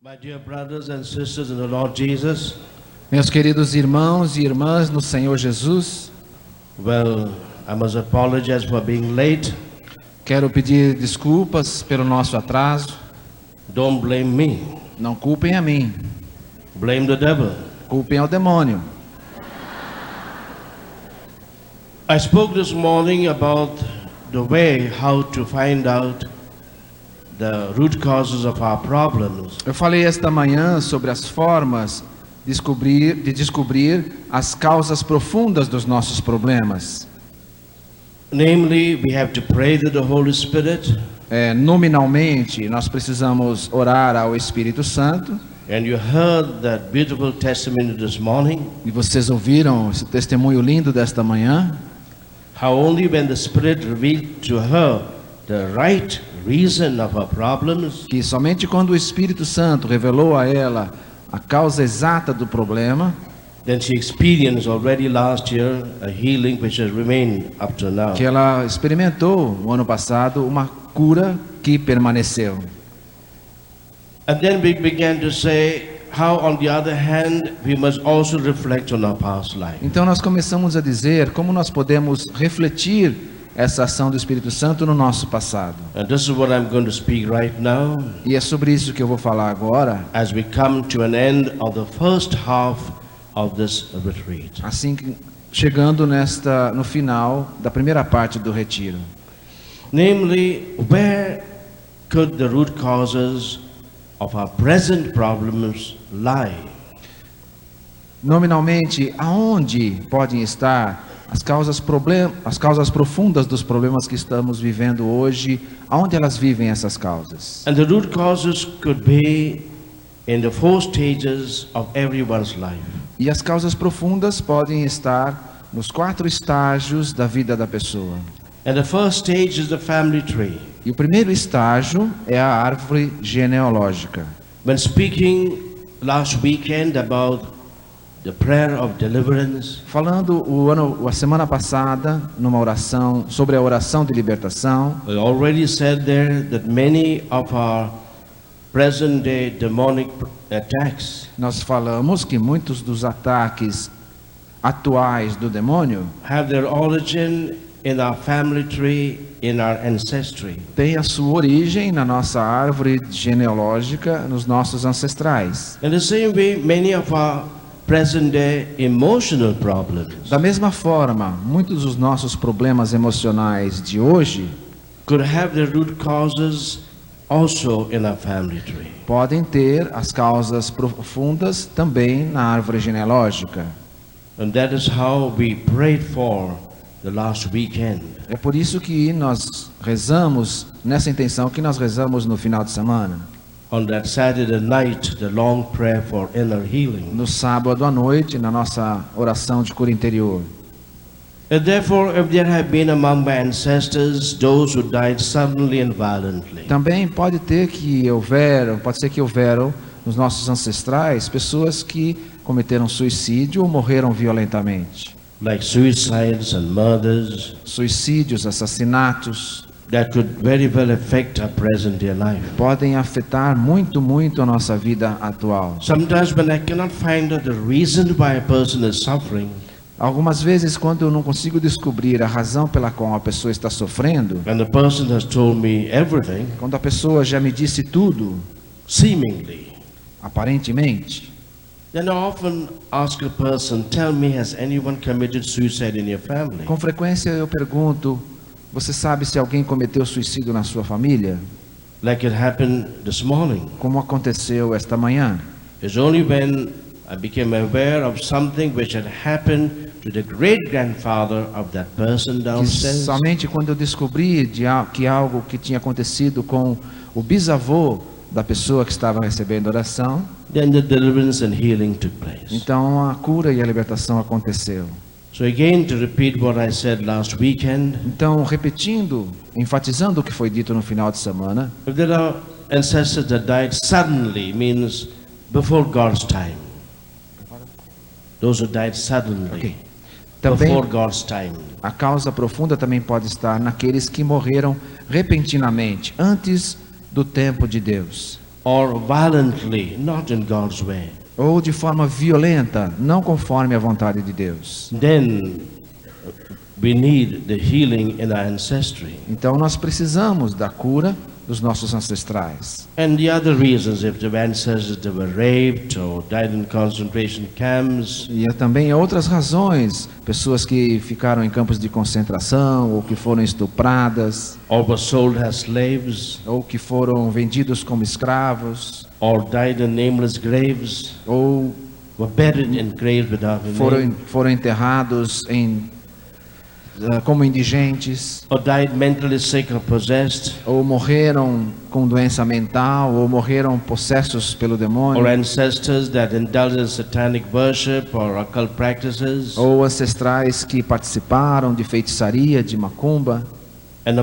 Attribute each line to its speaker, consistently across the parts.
Speaker 1: My dear brothers and sisters in the Lord Jesus,
Speaker 2: Meus queridos irmãos e irmãs no Senhor Jesus,
Speaker 1: well, I must apologize for being late.
Speaker 2: quero pedir desculpas pelo nosso atraso.
Speaker 1: Don't blame me.
Speaker 2: Não culpem a mim,
Speaker 1: Blame the devil.
Speaker 2: culpem ao demônio.
Speaker 1: I spoke this morning about the way how to find out the root causes of our problems.
Speaker 2: Eu falei esta manhã sobre as formas de descobrir as causas profundas dos nossos problemas.
Speaker 1: Namely, we have to pray to the Holy Spirit.
Speaker 2: Nominalmente, nós precisamos orar ao Espírito Santo.
Speaker 1: And you heard that beautiful testimony this morning.
Speaker 2: E vocês ouviram esse testemunho lindo desta manhã.
Speaker 1: How only when the Spirit revealed to her the right reason of her problems,
Speaker 2: Que somente quando o Espírito Santo revelou a ela a causa exata do problema,
Speaker 1: then she experienced already last year a healing which has remained up to now.
Speaker 2: que ela experimentou no ano passado uma cura que permaneceu.
Speaker 1: And then we began to say how, on the other hand, we must also reflect on our past life.
Speaker 2: Então nós começamos a dizer como nós podemos refletir essa ação do Espírito Santo no nosso passado.
Speaker 1: And this is what I'm going to speak right now
Speaker 2: E é sobre isso que eu vou falar agora,
Speaker 1: as we come to an end of the first half of this retreat.
Speaker 2: assim que chegando no final da primeira parte do retiro.
Speaker 1: Namely, where could the root causes of our present problems lie?
Speaker 2: Nominalmente, aonde podem estar as causas profundas dos problemas que estamos vivendo hoje? Aonde elas vivem essas causas?
Speaker 1: And the root causes could be in the 4 stages of everyone's life.
Speaker 2: E as causas profundas podem estar nos 4 estágios da vida da pessoa.
Speaker 1: And the first stage is the family tree.
Speaker 2: E o primeiro estágio é a árvore genealógica.
Speaker 1: When speaking last weekend about the prayer of deliverance,
Speaker 2: Falando a semana passada numa oração sobre a oração de libertação,
Speaker 1: we already said there that many of our present day demonic attacks
Speaker 2: nós falamos que muitos dos ataques atuais do demônio
Speaker 1: have their origin in our family tree, in our ancestry.
Speaker 2: têm a sua origem na nossa árvore genealógica, nos nossos ancestrais.
Speaker 1: In the same way, many of our present day emotional problems
Speaker 2: Da mesma forma, muitos dos nossos problemas emocionais de hoje
Speaker 1: could have their root causes also in our family tree.
Speaker 2: podem ter as causas profundas também na árvore genealógica.
Speaker 1: And that is how we prayed for the last weekend.
Speaker 2: É por isso que nós rezamos, nessa intenção que nós rezamos no final de semana.
Speaker 1: On that Saturday night, the long prayer for inner healing.
Speaker 2: No sábado à noite, na nossa oração de cura interior.
Speaker 1: And therefore, if there have been among my ancestors those who died suddenly and violently,
Speaker 2: Também pode ser que houveram nos nossos ancestrais pessoas que cometeram suicídio ou morreram violentamente.
Speaker 1: like suicides and murders,
Speaker 2: Suicídios, assassinatos,
Speaker 1: that could very well affect our present day life.
Speaker 2: podem afetar muito a nossa vida atual.
Speaker 1: Sometimes when I cannot find out the reason why a person is suffering,
Speaker 2: Algumas vezes, quando eu não consigo descobrir a razão pela qual a pessoa está sofrendo,
Speaker 1: when the person has told me everything,
Speaker 2: quando a pessoa já me disse tudo,
Speaker 1: seemingly,
Speaker 2: aparentemente,
Speaker 1: then I often ask a person, tell me, has anyone committed suicide in your family?
Speaker 2: com frequência eu pergunto: você sabe se alguém cometeu suicídio na sua família?
Speaker 1: Like it happened this morning.
Speaker 2: Como aconteceu esta manhã?
Speaker 1: It's only when I became aware of something which had happened to the great-grandfather of that person
Speaker 2: Que
Speaker 1: downstairs,
Speaker 2: somente quando eu descobri que algo que tinha acontecido com o bisavô da pessoa que estava recebendo oração,
Speaker 1: then the deliverance and healing took place.
Speaker 2: então a cura e a libertação aconteceu.
Speaker 1: So again, to repeat what I said last weekend,
Speaker 2: Então, repetindo, enfatizando o que foi dito no final de semana,
Speaker 1: if there are ancestors that died suddenly, means before God's time. Those who died suddenly,
Speaker 2: também
Speaker 1: before God's time.
Speaker 2: a causa profunda também pode estar naqueles que morreram repentinamente, antes do tempo de Deus.
Speaker 1: or violently, not in God's way,
Speaker 2: ou de forma violenta, não conforme a vontade de Deus.
Speaker 1: then we need the healing in our ancestry.
Speaker 2: Então nós precisamos da cura dos nossos ancestrais.
Speaker 1: And the other reasons, if the ancestors they were raped or died in concentration camps,
Speaker 2: E há também outras razões, pessoas que ficaram em campos de concentração, ou que foram estupradas,
Speaker 1: or were sold as slaves,
Speaker 2: ou que foram vendidos como escravos,
Speaker 1: or died in nameless graves,
Speaker 2: ou
Speaker 1: were buried in graves without a name,
Speaker 2: foram enterrados como indigentes,
Speaker 1: or died mentally sick or possessed,
Speaker 2: ou morreram com doença mental, ou morreram possessos pelo demônio,
Speaker 1: or ancestors that indulged in satanic worship or occult practices,
Speaker 2: ou ancestrais que participaram de feitiçaria, de macumba,
Speaker 1: and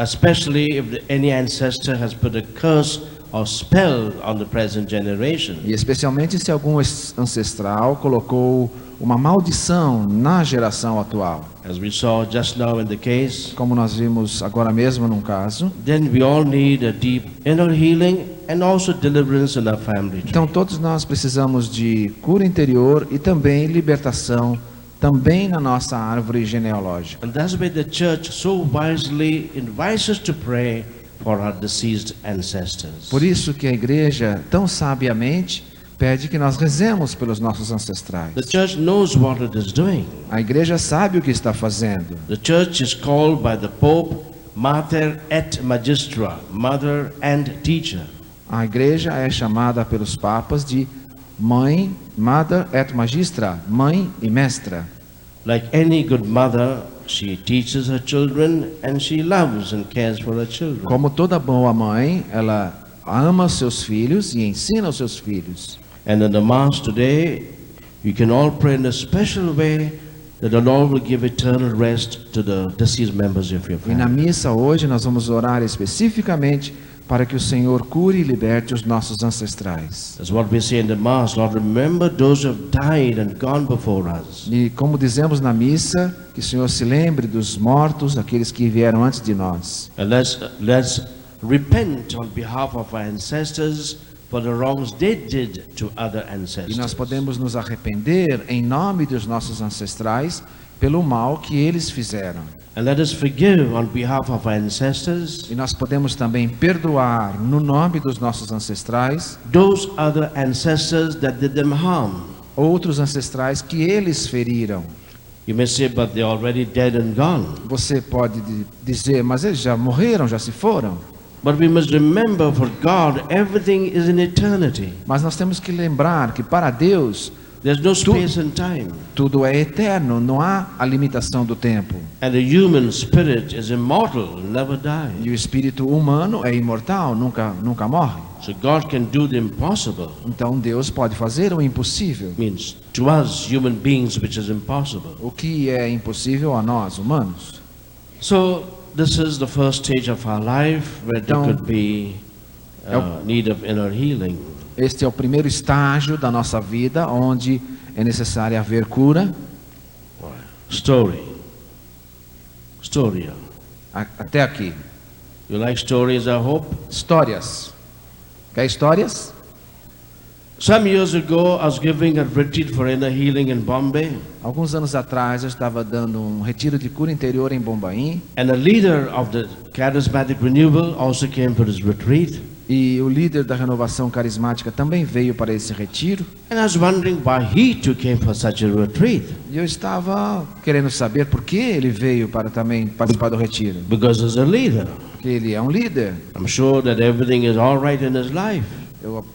Speaker 1: especially if any ancestor has put a curse or spell on the present generation.
Speaker 2: e especialmente se algum ancestral colocou uma maldição na geração atual,
Speaker 1: As we saw just now in the case,
Speaker 2: como nós vimos agora mesmo num caso.
Speaker 1: then we all need a deep inner healing and also deliverance in our family tree.
Speaker 2: Então todos nós precisamos de cura interior e também libertação, também na nossa árvore genealógica.
Speaker 1: And that's why the church so wisely invites us to pray for our deceased ancestors.
Speaker 2: Por isso que a igreja tão sabiamente pede que nós rezemos pelos nossos ancestrais.
Speaker 1: The church knows what it is doing.
Speaker 2: A igreja sabe o que está fazendo.
Speaker 1: The church is called by the Pope Mater et Magistra, mother and teacher.
Speaker 2: A igreja é chamada pelos papas de mãe, Mother et Magistra, mãe e mestra.
Speaker 1: Like any good mother, she teaches her children and she loves and cares for her children.
Speaker 2: Como toda boa mãe, ela ama seus filhos e ensina os seus filhos.
Speaker 1: And in the Mass today, you can all pray in a special way that the Lord will give eternal rest to the deceased members of your
Speaker 2: E na
Speaker 1: family.
Speaker 2: missa hoje nós vamos orar especificamente para que o Senhor cure e liberte os nossos ancestrais.
Speaker 1: That's what we say in the Mass. Lord, remember those who have died and gone before us.
Speaker 2: E como dizemos na missa, que o Senhor se lembre dos mortos, aqueles que vieram antes de nós.
Speaker 1: And let's repent on behalf of our ancestors for the wrongs they did to other
Speaker 2: E nós
Speaker 1: ancestors.
Speaker 2: podemos nos arrepender em nome dos nossos ancestrais pelo mal que eles fizeram.
Speaker 1: And let us forgive on behalf of our ancestors
Speaker 2: E nós podemos também perdoar no nome dos nossos ancestrais
Speaker 1: those other ancestors that did them harm.
Speaker 2: outros ancestrais que eles feriram.
Speaker 1: You may say, but they're already dead and gone.
Speaker 2: Você pode dizer, mas eles já morreram, já se foram.
Speaker 1: But we must remember, for God, everything is in eternity.
Speaker 2: Mas nós temos que lembrar que para Deus
Speaker 1: There's no space and time.
Speaker 2: tudo é eterno, não há a limitação do tempo.
Speaker 1: And the human spirit is immortal, never
Speaker 2: E
Speaker 1: die.
Speaker 2: o espírito humano é imortal, nunca morre.
Speaker 1: So God can do the impossible.
Speaker 2: Então Deus pode fazer o impossível.
Speaker 1: Means to us human beings, which is impossible.
Speaker 2: O que é impossível a nós, humanos.
Speaker 1: So this is the first stage of our life where there
Speaker 2: Então,
Speaker 1: could be need of inner healing.
Speaker 2: Este é o primeiro estágio da nossa vida, onde é necessário haver cura.
Speaker 1: Story.
Speaker 2: Até aqui.
Speaker 1: You like stories, I hope?
Speaker 2: Histórias. Quer histórias?
Speaker 1: Some years ago, I was giving a retreat for inner healing in Bombay,
Speaker 2: Alguns anos atrás eu estava dando um retiro de cura interior em Bombaim.
Speaker 1: and a leader of the charismatic renewal also came for this retreat.
Speaker 2: E o líder da renovação carismática também veio para esse retiro.
Speaker 1: And I was wondering why he too came for such a retreat.
Speaker 2: E eu estava querendo saber por que ele veio para também participar do retiro.
Speaker 1: Because as a leader,
Speaker 2: Porque ele é um líder.
Speaker 1: I'm sure that everything is all right in his life.
Speaker 2: Eu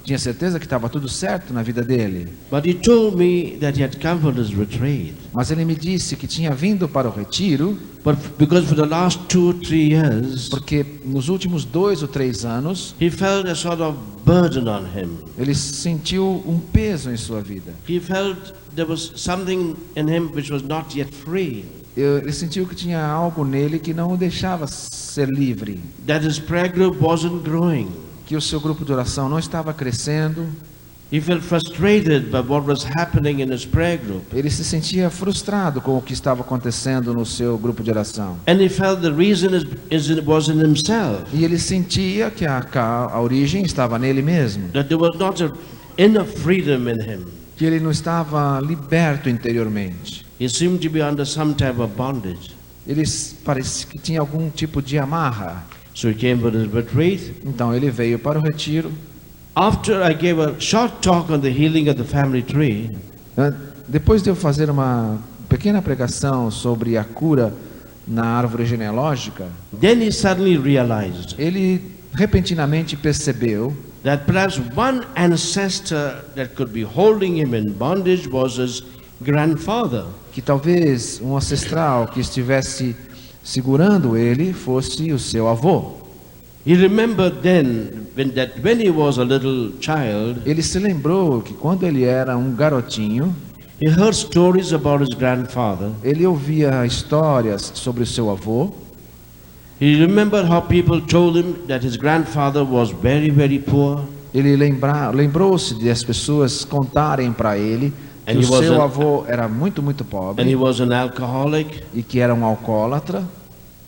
Speaker 2: tinha certeza que estava tudo certo na vida dele.
Speaker 1: But he told me that he had come for this retreat.
Speaker 2: Mas ele me disse que tinha vindo para o retiro,
Speaker 1: But because for the last 2 or 3 years,
Speaker 2: porque nos últimos 2 ou 3 anos,
Speaker 1: he felt a sort of burden on him.
Speaker 2: ele sentiu um peso em sua vida.
Speaker 1: He felt there was something in him which was not yet free.
Speaker 2: Ele sentiu que tinha algo nele que não o deixava ser livre.
Speaker 1: That his prayer group wasn't growing.
Speaker 2: Que o seu grupo de oração não estava crescendo.
Speaker 1: He felt frustrated by what was happening in his prayer group.
Speaker 2: Ele se sentia frustrado com o que estava acontecendo no seu grupo de oração.
Speaker 1: And he felt the reason was in himself.
Speaker 2: E ele sentia que a origem estava nele mesmo.
Speaker 1: That there was not enough freedom in him.
Speaker 2: Que ele não estava liberto interiormente.
Speaker 1: He seemed to be under some type of bondage.
Speaker 2: Ele parecia que tinha algum tipo de amarra.
Speaker 1: So he came for his retreat.
Speaker 2: Então ele veio para o retiro.
Speaker 1: After I gave a short talk on the healing of the family tree,
Speaker 2: depois de eu fazer uma pequena pregação sobre a cura na árvore genealógica,
Speaker 1: then he suddenly realized
Speaker 2: ele repentinamente percebeu
Speaker 1: that perhaps one ancestor that could be holding him in bondage was his grandfather.
Speaker 2: que talvez um ancestral que estivesse segurando ele fosse o seu avô.
Speaker 1: He remembered then when he was a little child,
Speaker 2: Ele se lembrou que quando ele era um garotinho,
Speaker 1: he heard stories about his grandfather.
Speaker 2: ele ouvia histórias sobre o seu avô.
Speaker 1: He remembered how people told him that his grandfather was very, very poor.
Speaker 2: Ele lembrou-se de as pessoas contarem para ele que
Speaker 1: And
Speaker 2: o
Speaker 1: he was
Speaker 2: seu
Speaker 1: an-
Speaker 2: avô era muito
Speaker 1: And he
Speaker 2: pobre
Speaker 1: was an alcoholic.
Speaker 2: e que era um alcoólatra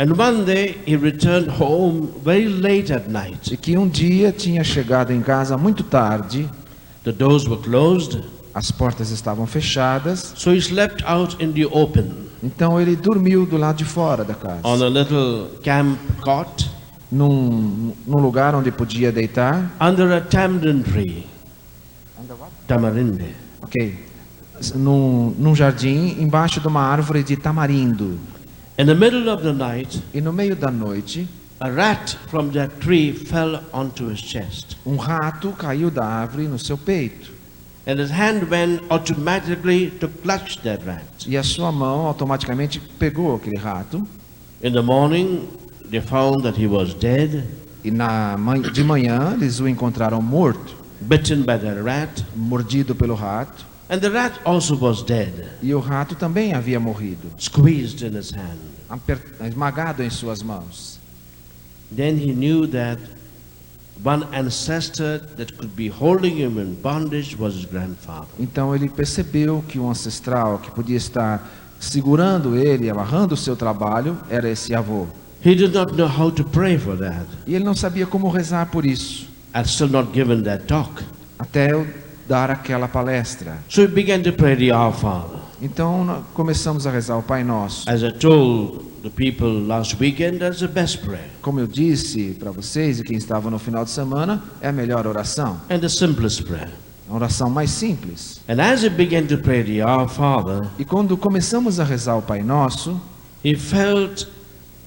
Speaker 1: And one day he returned home very late at night.
Speaker 2: e que um dia tinha chegado em casa muito tarde,
Speaker 1: The doors were closed,
Speaker 2: as portas estavam fechadas,
Speaker 1: so he slept out in the open
Speaker 2: então ele dormiu do lado de fora da casa,
Speaker 1: on a little camp cot
Speaker 2: num lugar onde podia deitar.
Speaker 1: under a tamarind tree. Tamarinde.
Speaker 2: Ok. Num jardim, embaixo de uma árvore de tamarindo.
Speaker 1: In the middle of the night,
Speaker 2: E no meio da noite,
Speaker 1: a rat from that tree fell onto his chest.
Speaker 2: um rato caiu da árvore no seu peito.
Speaker 1: And his hand went automatically to clutch that rat.
Speaker 2: E a sua mão automaticamente pegou aquele rato.
Speaker 1: In the morning, they found that he was dead,
Speaker 2: E de manhã, eles o encontraram morto,
Speaker 1: bitten by the rat.
Speaker 2: mordido pelo rato.
Speaker 1: And the rat also was dead,
Speaker 2: E o rato também havia morrido,
Speaker 1: squeezed in his hand.
Speaker 2: esmagado em suas mãos.
Speaker 1: Then he knew that one ancestor that could be holding him in bondage was his grandfather.
Speaker 2: Então ele percebeu que um ancestral que podia estar segurando ele, amarrando o seu trabalho, era esse avô.
Speaker 1: He did not know how to pray for that.
Speaker 2: E ele não sabia como rezar por isso,
Speaker 1: I'd still not given that talk.
Speaker 2: até eu dar aquela palestra.
Speaker 1: So he began to pray the Our Father.
Speaker 2: Então nós começamos a rezar o Pai Nosso.
Speaker 1: As I told the people last weekend, that's the best prayer
Speaker 2: Como eu disse para vocês e quem estava no final de semana, é a melhor oração,
Speaker 1: and the simplest prayer.
Speaker 2: a oração mais simples.
Speaker 1: And as he began to pray the Our Father,
Speaker 2: E quando começamos a rezar o Pai Nosso,
Speaker 1: he felt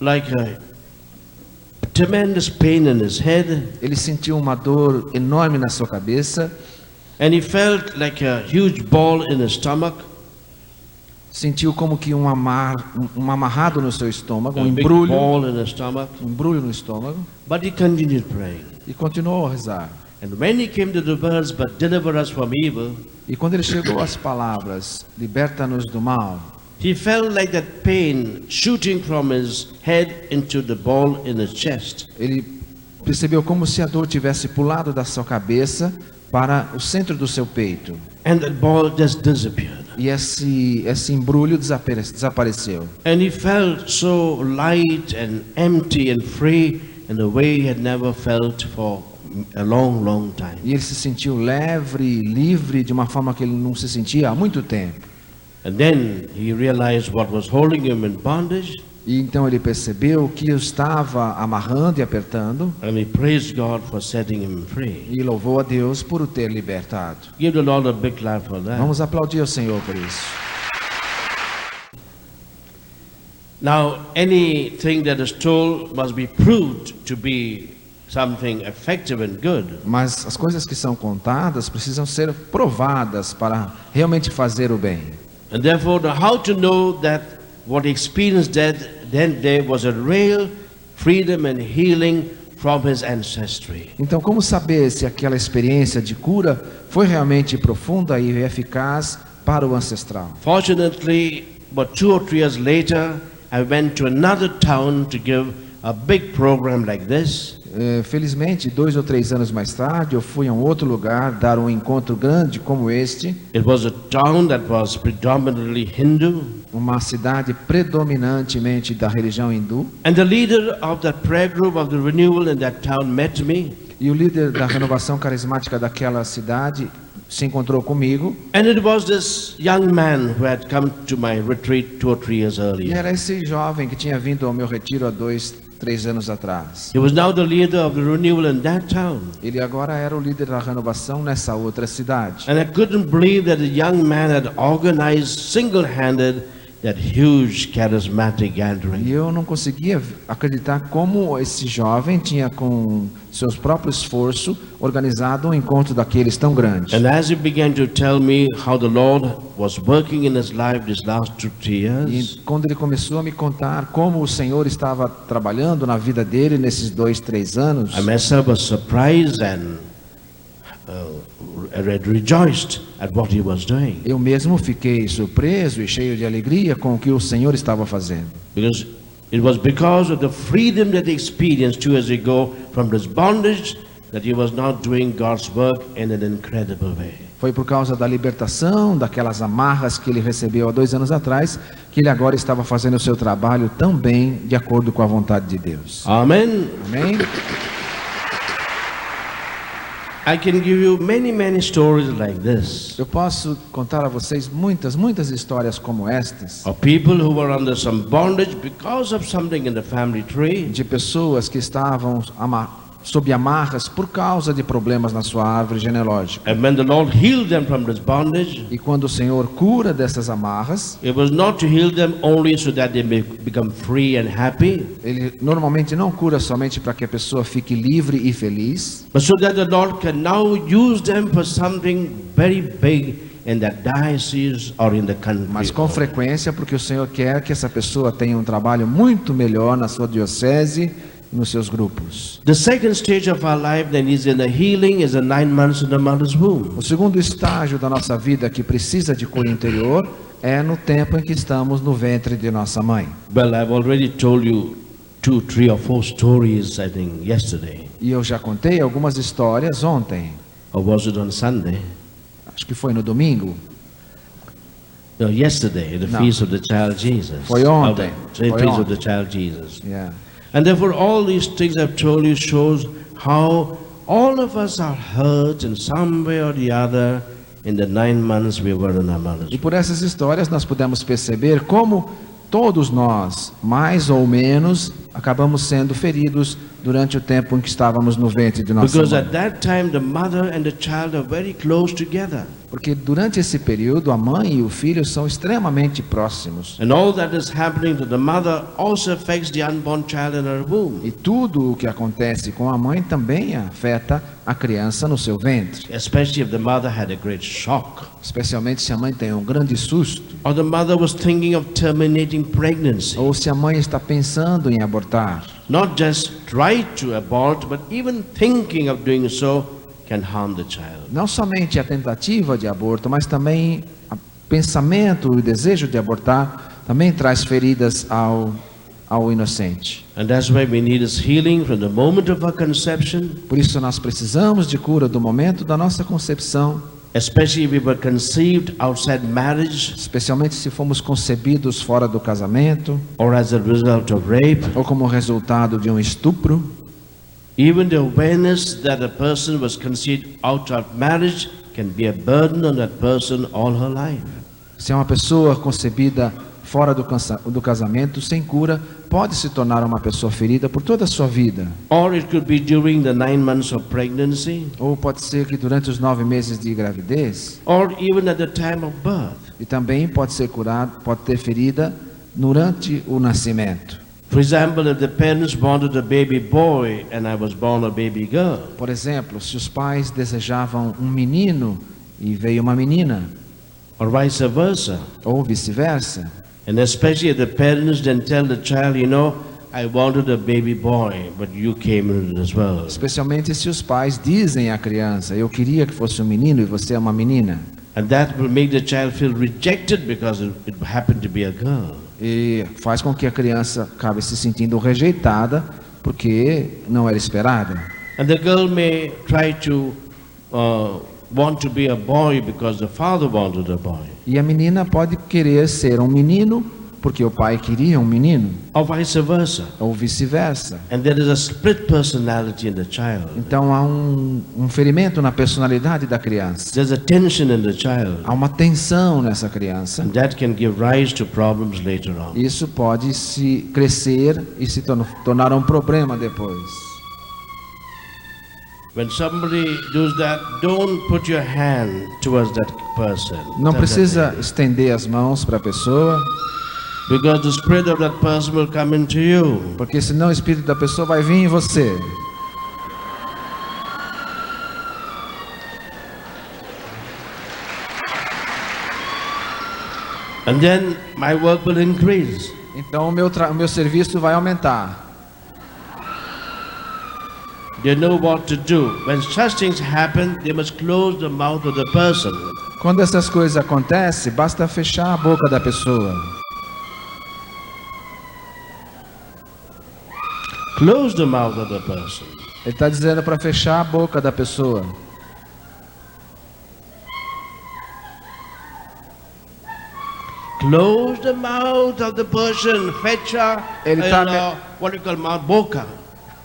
Speaker 1: like a tremendous pain in his head,
Speaker 2: ele sentiu uma dor enorme na sua cabeça,
Speaker 1: and he felt like a huge ball in his stomach,
Speaker 2: sentiu como que um amarrado no seu estômago,
Speaker 1: a
Speaker 2: um
Speaker 1: big
Speaker 2: embrulho,
Speaker 1: ball in his stomach.
Speaker 2: no estômago,
Speaker 1: But he continued praying.
Speaker 2: e continuou a rezar.
Speaker 1: And when he came to the verse, but deliver us from evil,
Speaker 2: E quando ele chegou às palavras, liberta-nos do mal,
Speaker 1: he felt like that pain shooting from his head into the ball in his chest.
Speaker 2: ele percebeu como se a dor tivesse pulado da sua cabeça para o centro do seu peito.
Speaker 1: And that ball just disappeared.
Speaker 2: E esse embrulho desapareceu.
Speaker 1: And he felt so light and empty and free in a way he had never felt for a long, long time.
Speaker 2: E ele se sentiu leve, livre, de uma forma que ele não se sentia há muito tempo.
Speaker 1: And then he realized what was holding him in bondage,
Speaker 2: E então ele percebeu que o estava amarrando e apertando,
Speaker 1: and he praised God for setting him free.
Speaker 2: e louvou a Deus por o ter libertado.
Speaker 1: Give the Lord a big clap for that.
Speaker 2: Vamos aplaudir ao Senhor por isso.
Speaker 1: Now, anything that is told must be proved to be something effective and good.
Speaker 2: Mas as coisas que são contadas precisam ser provadas para realmente fazer o bem.
Speaker 1: And therefore, how to know that what he experienced that day was a real freedom and healing from his ancestry.
Speaker 2: Então, como saber se aquela experiência de cura foi realmente profunda e eficaz para o ancestral?
Speaker 1: Fortunately, about 2 or 3 years later, I went to another town to give a big program like this.
Speaker 2: Felizmente, 2 ou 3 anos mais tarde, eu fui a um outro lugar dar um encontro grande como este.
Speaker 1: It was a town that was predominantly Hindu.
Speaker 2: Uma cidade predominantemente da religião hindu.
Speaker 1: And the leader of that prayer group of the renewal in that town met me.
Speaker 2: E o líder da renovação carismática daquela cidade se encontrou comigo.
Speaker 1: And it was this young man who had come to my retreat 2 or 3 years
Speaker 2: E
Speaker 1: earlier.
Speaker 2: era esse jovem que tinha vindo ao meu retiro há 2, 3 anos atrás.
Speaker 1: He was now the leader of the renewal in that town.
Speaker 2: Ele agora era o líder da renovação nessa outra cidade.
Speaker 1: And I couldn't believe that the young man had organized single-handed that huge charismatic
Speaker 2: E
Speaker 1: gathering.
Speaker 2: eu não conseguia acreditar como esse jovem tinha, com seus próprios esforços, organizado um encontro daqueles tão grande.
Speaker 1: And as he began to tell me how the Lord was working in his life these last 2, 3 years,
Speaker 2: E quando ele começou a me contar como o Senhor estava trabalhando na vida dele nesses 2, 3 anos,
Speaker 1: I myself was surprised and rejoiced at what he was doing.
Speaker 2: eu mesmo fiquei surpreso e cheio de alegria com o que o Senhor estava fazendo.
Speaker 1: Because it was because of the freedom that he experienced 2 years ago from this bondage that he was now doing God's work in an incredible way.
Speaker 2: Foi por causa da libertação, daquelas amarras que ele recebeu há 2 anos atrás, que ele agora estava fazendo o seu trabalho tão bem de acordo com a vontade de Deus.
Speaker 1: Amen.
Speaker 2: Amém?
Speaker 1: I can give you many stories like this
Speaker 2: Eu posso contar a vocês muitas histórias como estas,
Speaker 1: of people who were under some bondage because of something in the family tree.
Speaker 2: de pessoas que estavam sob amarras por causa de problemas na sua árvore genealógica.
Speaker 1: And when the Lord healed them from this bondage,
Speaker 2: E quando o Senhor cura dessas amarras,
Speaker 1: it was not to heal them only so that they may become free and happy,
Speaker 2: Ele normalmente não cura somente para que a pessoa fique livre e feliz,
Speaker 1: but so that the Lord can now use them for something very big in that diocese or in the country.
Speaker 2: mas com frequência porque o Senhor quer que essa pessoa tenha um trabalho muito melhor na sua diocese e nos seus grupos.
Speaker 1: The second stage of our life that is in the healing is the 9 months in the mother's womb.
Speaker 2: O segundo estágio da nossa vida que precisa de cura interior é no tempo em que estamos no ventre de nossa mãe.
Speaker 1: Well, I've already told you 2, 3 or 4 stories, I think, yesterday.
Speaker 2: E eu já contei algumas histórias ontem,
Speaker 1: Or was it on Sunday?
Speaker 2: acho que foi no domingo.
Speaker 1: No, yesterday, the
Speaker 2: No.
Speaker 1: feast of the child Jesus.
Speaker 2: Foi ontem.
Speaker 1: The
Speaker 2: Foi
Speaker 1: feast of
Speaker 2: ontem.
Speaker 1: the child Jesus.
Speaker 2: Yeah.
Speaker 1: And therefore, all these things I've told you shows how all of us are hurt in some way or the other in the 9 months we were in our mother's
Speaker 2: E por essas histórias nós podemos perceber como todos nós, mais ou menos, acabamos sendo feridos durante o tempo em que estávamos no ventre de nossa
Speaker 1: Because
Speaker 2: mãe.
Speaker 1: at that time, the mother and the child are very close together.
Speaker 2: Porque durante esse período a mãe e o filho são extremamente próximos.
Speaker 1: And all that is happening to the mother also affects the unborn child in her womb.
Speaker 2: E tudo o que acontece com a mãe também afeta a criança no seu ventre.
Speaker 1: Especially if the mother had a great shock.
Speaker 2: Especialmente se a mãe tem um grande susto.
Speaker 1: Or the mother was thinking of terminating pregnancy.
Speaker 2: Ou se a mãe está pensando em abortar.
Speaker 1: Not just try to abort, but even thinking of doing so can harm the child.
Speaker 2: Não somente a tentativa de aborto, mas também o pensamento e o desejo de abortar também traz feridas ao inocente.
Speaker 1: And that's why we need His healing from the moment of our conception,
Speaker 2: Por isso nós precisamos de cura do momento da nossa concepção,
Speaker 1: especially if we were conceived outside marriage
Speaker 2: especialmente se fomos concebidos fora do casamento
Speaker 1: or as a result of rape.
Speaker 2: ou como resultado de um estupro.
Speaker 1: Even the awareness that a person was conceived out of marriage can be a burden on that person all her life.
Speaker 2: Se é uma pessoa concebida fora do casamento, sem cura, pode se tornar uma pessoa ferida por toda a sua vida.
Speaker 1: Or it could be during the 9 months of pregnancy,
Speaker 2: Ou pode ser que durante os 9 meses de gravidez,
Speaker 1: or even at the time of birth.
Speaker 2: e também pode ser curado, pode ter ferida durante o nascimento.
Speaker 1: For example, if the parents wanted a baby boy and I was born a baby girl,
Speaker 2: Por exemplo, se os pais desejavam um menino e veio uma menina,
Speaker 1: or vice versa,
Speaker 2: ou vice-versa,
Speaker 1: and especially if the parents then tell the child, you know, I wanted a baby boy, but you came in it as well.
Speaker 2: especialmente se os pais dizem à criança, eu queria que fosse um menino e você é uma menina.
Speaker 1: And that will make the child feel rejected because it happened to be a girl.
Speaker 2: E faz com que a criança acabe se sentindo rejeitada porque não era esperada.
Speaker 1: And the girl may try to want to be a boy because the father wanted a boy.
Speaker 2: E a menina pode querer ser um menino porque o pai queria um menino,
Speaker 1: Or vice versa.
Speaker 2: ou vice-versa.
Speaker 1: And there is a split personality in the child.
Speaker 2: Então há um ferimento na personalidade da criança.
Speaker 1: There's a tension in the child.
Speaker 2: Há uma tensão nessa criança.
Speaker 1: And that can give rise to problems later on.
Speaker 2: Isso pode se crescer e se tornar um problema depois.
Speaker 1: When somebody does that, don't put your hand towards that person.
Speaker 2: Não precisa estender as mãos para a pessoa,
Speaker 1: Because the spirit of that person will come into you.
Speaker 2: porque senão o espírito da pessoa vai vir em você.
Speaker 1: And then my work will increase.
Speaker 2: Então o meu serviço vai aumentar.
Speaker 1: They know what to do. When such things happen, they must close the mouth of the person.
Speaker 2: Quando essas coisas acontecem, basta fechar a boca da pessoa.
Speaker 1: Close the mouth of the person.
Speaker 2: Ele está dizendo para fechar a boca da pessoa.
Speaker 1: Close the mouth of the person. Fecha
Speaker 2: Ele tá
Speaker 1: what you call mouth, boca.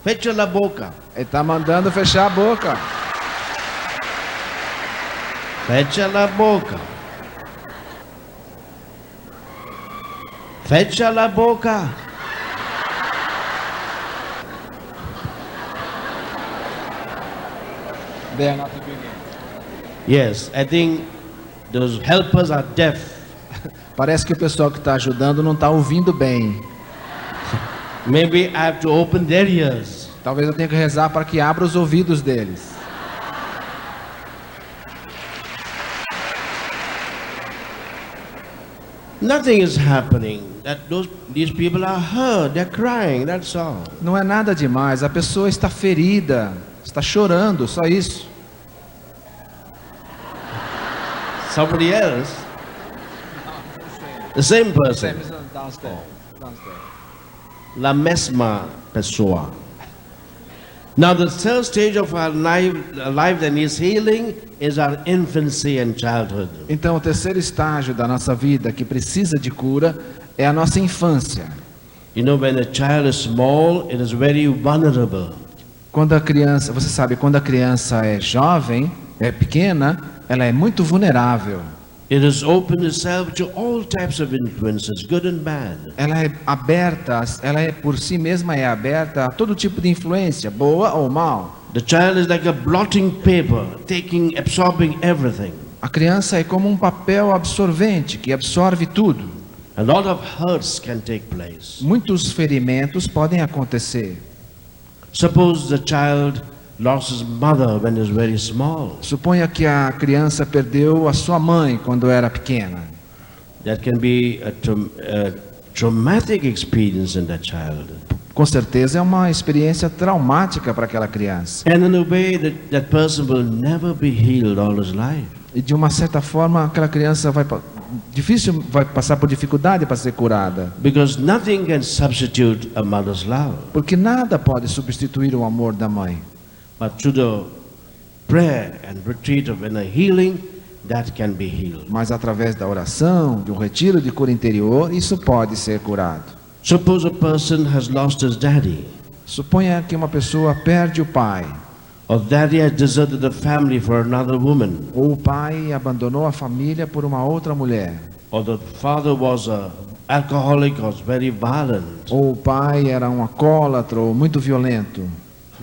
Speaker 1: Fecha la boca.
Speaker 2: Ele está mandando fechar a boca.
Speaker 1: Fecha la boca. Fecha la boca.
Speaker 2: They are not doing it.
Speaker 1: Yes, I think those helpers are deaf.
Speaker 2: Parece que o pessoal que está ajudando não está ouvindo bem.
Speaker 1: Maybe I have to open their ears.
Speaker 2: Talvez eu tenha que rezar para que abra os ouvidos deles.
Speaker 1: Nothing is happening. These people are hurt. They're crying. That's all.
Speaker 2: Não é nada demais. A pessoa está ferida, está chorando, só isso.
Speaker 1: Somebody else, the same person, la mesma pessoa. Now the third stage of our life that needs healing is our infancy and childhood.
Speaker 2: Então o terceiro estágio da nossa vida que precisa de cura é a nossa infância.
Speaker 1: You know, when a child is small, it is very vulnerable.
Speaker 2: Quando a criança, você sabe, quando a criança é jovem, é pequena, ela é muito vulnerável.
Speaker 1: It has opened itself to all types of influences, good and bad.
Speaker 2: Ela é aberta, ela é por si mesma é aberta a todo tipo de influência, boa ou mal.
Speaker 1: The child is like a blotting paper, absorbing everything.
Speaker 2: A criança é como um papel absorvente que absorve tudo.
Speaker 1: A lot of hurts can take place.
Speaker 2: Muitos ferimentos podem acontecer.
Speaker 1: Suppose the child lost his mother when he was very small.
Speaker 2: Suponha que a criança perdeu a sua mãe quando era pequena.
Speaker 1: That can be a traumatic experience in that child.
Speaker 2: Com certeza é uma experiência traumática para aquela criança.
Speaker 1: And in a way that person will never be healed all his life.
Speaker 2: E de uma certa forma aquela criança vai passar por dificuldade para ser curada.
Speaker 1: Because nothing can substitute a mother's love.
Speaker 2: Porque nada pode substituir o amor da mãe.
Speaker 1: But through the prayer and retreat of inner healing, that can be healed.
Speaker 2: Mas através da oração, de um retiro de cura interior, isso pode ser curado.
Speaker 1: Suppose a person has lost his daddy.
Speaker 2: Suponha que uma pessoa perde o pai.
Speaker 1: Or daddy has deserted the family for another woman.
Speaker 2: Ou o pai abandonou a família por uma outra mulher.
Speaker 1: Or the father was an alcoholic or was very violent.
Speaker 2: Ou o pai era um alcoólatra ou muito violento.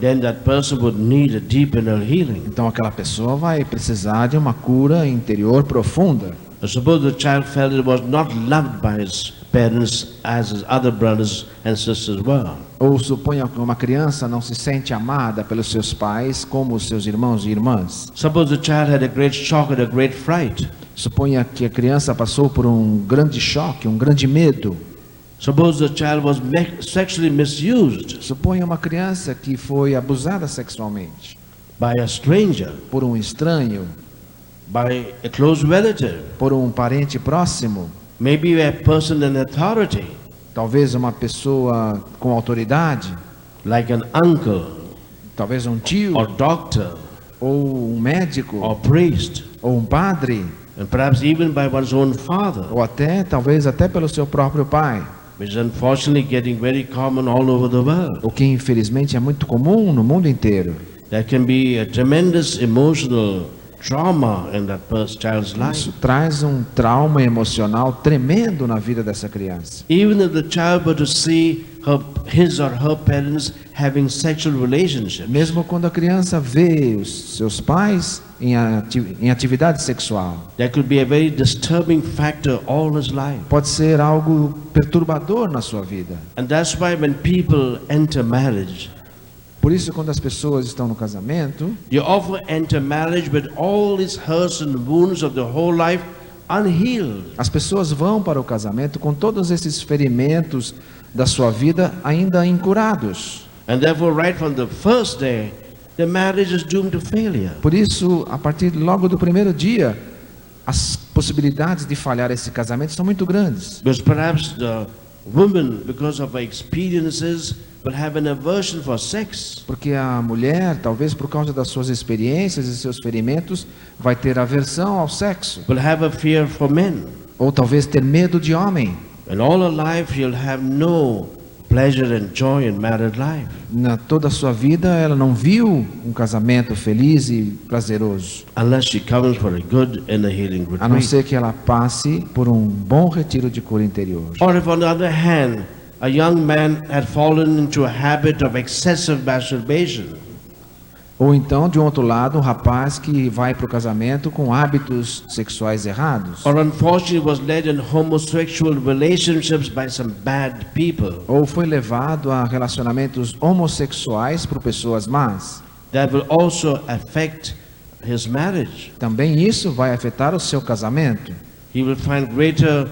Speaker 1: Then that person would need a deep inner healing.
Speaker 2: Então aquela pessoa vai precisar de uma cura interior profunda.
Speaker 1: Suppose the child felt it was not loved by his parents as his other brothers and sisters were.
Speaker 2: Ou suponha que uma criança não se sente amada pelos seus pais como os seus irmãos e irmãs.
Speaker 1: Suppose the child had a great shock and a great fright.
Speaker 2: Suponha que a criança passou por um grande choque, um grande medo.
Speaker 1: Suppose the child was sexually misused.
Speaker 2: Suponha uma criança que foi abusada sexualmente
Speaker 1: by a stranger,
Speaker 2: por um estranho,
Speaker 1: by a close relative,
Speaker 2: por um parente próximo,
Speaker 1: maybe a person in authority.
Speaker 2: Talvez uma pessoa com autoridade.
Speaker 1: like an uncle,
Speaker 2: talvez um tio,
Speaker 1: or doctor,
Speaker 2: ou um médico,
Speaker 1: or priest,
Speaker 2: ou um padre,
Speaker 1: and perhaps even by one's own father,
Speaker 2: ou talvez até pelo seu próprio pai,
Speaker 1: which is unfortunately getting very common all over the world.
Speaker 2: o que infelizmente é muito comum no mundo inteiro.
Speaker 1: There can be a tremendous emotional trauma in that child's
Speaker 2: Isso
Speaker 1: life.
Speaker 2: traz um trauma emocional tremendo na vida dessa criança.
Speaker 1: Even if the child were to see his or her parents having sexual relationships,
Speaker 2: Mesmo quando a criança vê os seus pais em atividade sexual,
Speaker 1: that could be a very disturbing factor all his life.
Speaker 2: pode ser algo perturbador na sua vida.
Speaker 1: And that's why when people enter marriage,
Speaker 2: Por isso, quando as pessoas estão no casamento,
Speaker 1: they often enter marriage with all these hurts and wounds of the whole life unhealed.
Speaker 2: as pessoas vão para o casamento com todos esses ferimentos da sua vida ainda incurados.
Speaker 1: And therefore, right from the first day, the marriage is doomed to failure.
Speaker 2: Por isso, a partir logo do primeiro dia, as possibilidades de falhar esse casamento são muito grandes.
Speaker 1: Because perhaps the woman, because of her experiences, will have an aversion for sex.
Speaker 2: Porque a mulher, talvez por causa das suas experiências e seus ferimentos, vai ter aversão ao sexo.
Speaker 1: Will have a fear for men.
Speaker 2: Ou talvez ter medo de homem.
Speaker 1: And all her life she'll have no pleasure and joy in married life.
Speaker 2: Na toda a sua vida, ela não viu um casamento feliz e prazeroso.
Speaker 1: Unless she comes for a good inner healing
Speaker 2: A não
Speaker 1: retreat.
Speaker 2: ser que ela passe por um bom retiro de cura interior.
Speaker 1: Or if on the other hand, a young man had fallen into a habit of excessive masturbation.
Speaker 2: Ou então, de um outro lado, um rapaz que vai para o casamento com hábitos sexuais errados.
Speaker 1: Or unfortunately was led in homosexual relationships by some bad people.
Speaker 2: Ou foi levado a relacionamentos homossexuais por pessoas más.
Speaker 1: That will also affect his marriage.
Speaker 2: Também isso vai afetar o seu casamento.
Speaker 1: He will find greater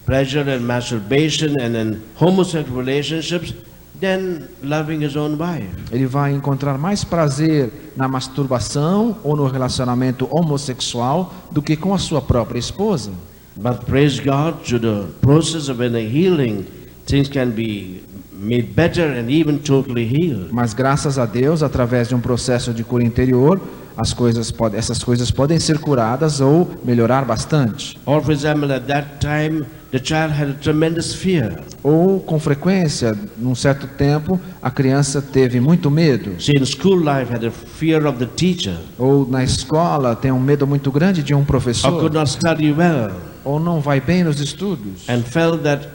Speaker 1: pleasure in masturbation and in homosexual relationships than loving his own wife.
Speaker 2: Ele vai encontrar mais prazer na masturbação ou no relacionamento homossexual do que com a sua própria esposa.
Speaker 1: But praise God, through the process of inner healing, things can be made better and even totally healed.
Speaker 2: Mas graças a Deus, através de um processo de cura interior, essas coisas podem ser curadas ou melhorar bastante.
Speaker 1: Or for example, at that time, the child had a tremendous fear.
Speaker 2: Ou, com frequência, num certo tempo, a criança teve muito medo.
Speaker 1: See, in school life, had a fear of the teacher.
Speaker 2: Ou na escola tem um medo muito grande de um
Speaker 1: Or
Speaker 2: professor.
Speaker 1: could not study well.
Speaker 2: Ou não vai bem nos estudos.
Speaker 1: And felt that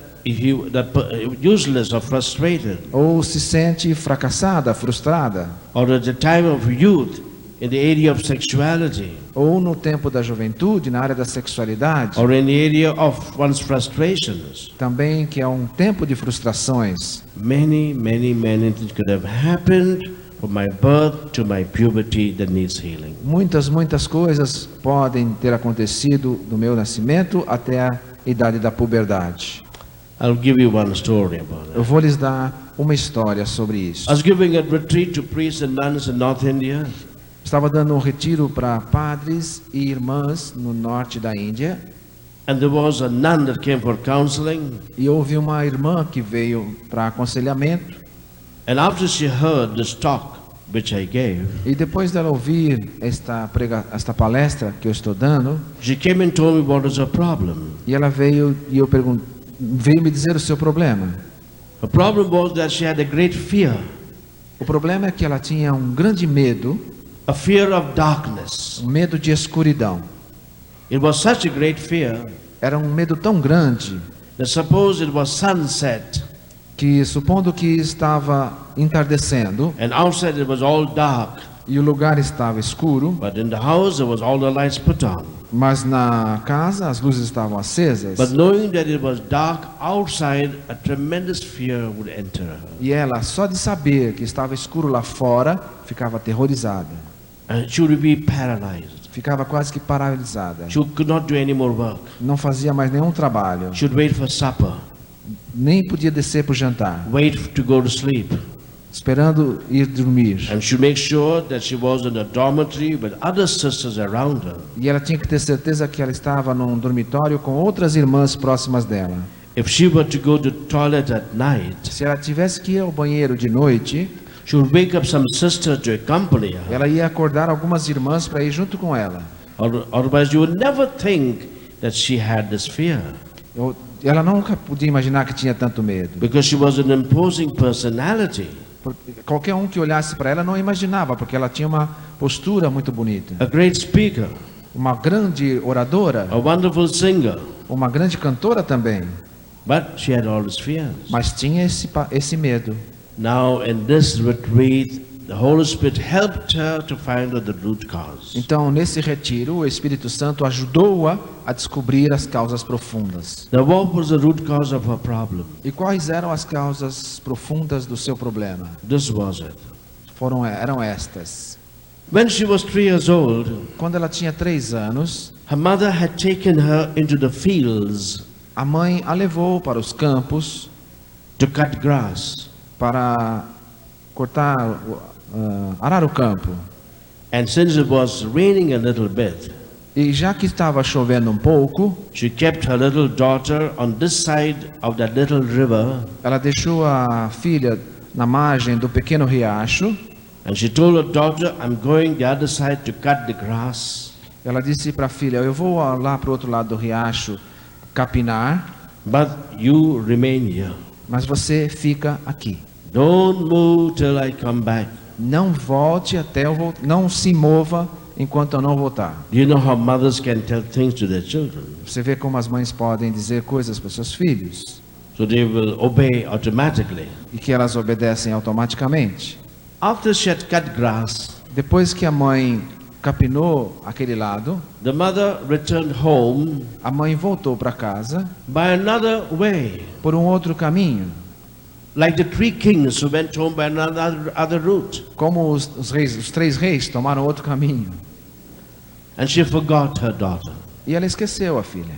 Speaker 1: useless or frustrated.
Speaker 2: Ou se sente fracassada, frustrada.
Speaker 1: Or at the time of youth, in the area of sexuality.
Speaker 2: Ou no tempo da juventude, na área da sexualidade.
Speaker 1: Or in the area of one's frustrations.
Speaker 2: Também que é um tempo de frustrações.
Speaker 1: Many things could have happened from my birth to my puberty that needs healing.
Speaker 2: Muitas coisas podem ter acontecido do meu nascimento até a idade da puberdade.
Speaker 1: I'll give you one story about
Speaker 2: Eu
Speaker 1: it.
Speaker 2: vou lhes dar uma história sobre isso.
Speaker 1: I was giving a retreat to priests and nuns in North India.
Speaker 2: Estava dando um retiro para padres e irmãs no norte da Índia.
Speaker 1: And there was a nun that came for counseling.
Speaker 2: E houve uma irmã que veio para aconselhamento.
Speaker 1: And after she heard this talk which I gave,
Speaker 2: E depois dela ouvir esta palestra que eu estou dando,
Speaker 1: she came and told me what was her problem.
Speaker 2: e ela veio veio me dizer o seu problema.
Speaker 1: Her problem was that she had a great fear,
Speaker 2: O problema é que ela tinha um grande medo,
Speaker 1: a fear of darkness.
Speaker 2: um medo de escuridão.
Speaker 1: It was such a great fear
Speaker 2: Era um medo tão grande
Speaker 1: that suppose it was sunset
Speaker 2: que, supondo que estava entardecendo
Speaker 1: and outside it was all dark,
Speaker 2: e o lugar estava escuro,
Speaker 1: but in the house there was all the lights put on.
Speaker 2: mas na casa as luzes estavam acesas,
Speaker 1: But knowing that it was dark outside, a tremendous fear would enter her.
Speaker 2: e ela, só de saber que estava escuro lá fora, ficava aterrorizada,
Speaker 1: And she would be paralyzed.
Speaker 2: ficava quase que paralisada,
Speaker 1: She could not do any more work.
Speaker 2: não fazia mais nenhum trabalho,
Speaker 1: She would wait for supper,
Speaker 2: nem podia descer para o jantar,
Speaker 1: wait to go to sleep.
Speaker 2: esperando ir dormir.
Speaker 1: And she make sure that she was in a dormitory with other sisters around her.
Speaker 2: E ela tinha que ter certeza que ela estava num dormitório com outras irmãs próximas dela.
Speaker 1: If she were to go to toilet at night,
Speaker 2: Se ela tivesse que ir ao banheiro de noite,
Speaker 1: she would wake up some sister to accompany her.
Speaker 2: ela ia acordar algumas irmãs para ir junto com ela.
Speaker 1: Otherwise, you would never think that she had this fear,
Speaker 2: Ela nunca podia imaginar que tinha tanto medo.
Speaker 1: because she was an imposing personality,
Speaker 2: Qualquer um que olhasse para ela não imaginava, porque ela tinha uma postura muito bonita.
Speaker 1: a great speaker,
Speaker 2: Uma grande oradora,
Speaker 1: a wonderful singer,
Speaker 2: uma grande cantora também,
Speaker 1: but she had all these fears.
Speaker 2: mas tinha esse medo.
Speaker 1: Now, in this retreat, the Holy Spirit helped her to find out the root cause.
Speaker 2: Então, nesse retiro, o Espírito Santo ajudou-a a descobrir as causas profundas.
Speaker 1: Now, what was the root cause of her problem?
Speaker 2: E quais eram as causas profundas do seu problema?
Speaker 1: This was it.
Speaker 2: Eram estas.
Speaker 1: When she was 3 years old,
Speaker 2: Quando ela tinha 3 anos,
Speaker 1: her mother had taken her into the fields
Speaker 2: a mãe a levou para os campos
Speaker 1: to cut grass.
Speaker 2: para arar o campo.
Speaker 1: And since it was raining a little bit,
Speaker 2: E já que estava chovendo um pouco,
Speaker 1: she kept her little daughter on this side of that little river,
Speaker 2: ela deixou a filha na margem do pequeno riacho.
Speaker 1: and she told her daughter, I'm going the other side to cut the grass,
Speaker 2: Ela disse para a filha: eu vou lá para o outro lado do riacho capinar,
Speaker 1: but you remain here.
Speaker 2: mas você fica aqui.
Speaker 1: Don't move till I come back.
Speaker 2: Não volte até eu voltar. Não se mova enquanto eu não voltar.
Speaker 1: Do you know how mothers can tell things to their children?
Speaker 2: Você vê como as mães podem dizer coisas para os seus filhos
Speaker 1: So they will obey automatically.
Speaker 2: e que elas obedecem automaticamente.
Speaker 1: After she had cut grass,
Speaker 2: Depois que a mãe capinou aquele lado,
Speaker 1: the mother returned home
Speaker 2: a mãe voltou para casa
Speaker 1: by another way,
Speaker 2: por um outro caminho,
Speaker 1: like the 3 kings who went home by another other route.
Speaker 2: como os 3 reis tomaram outro caminho.
Speaker 1: And she forgot her daughter.
Speaker 2: E ela esqueceu a filha.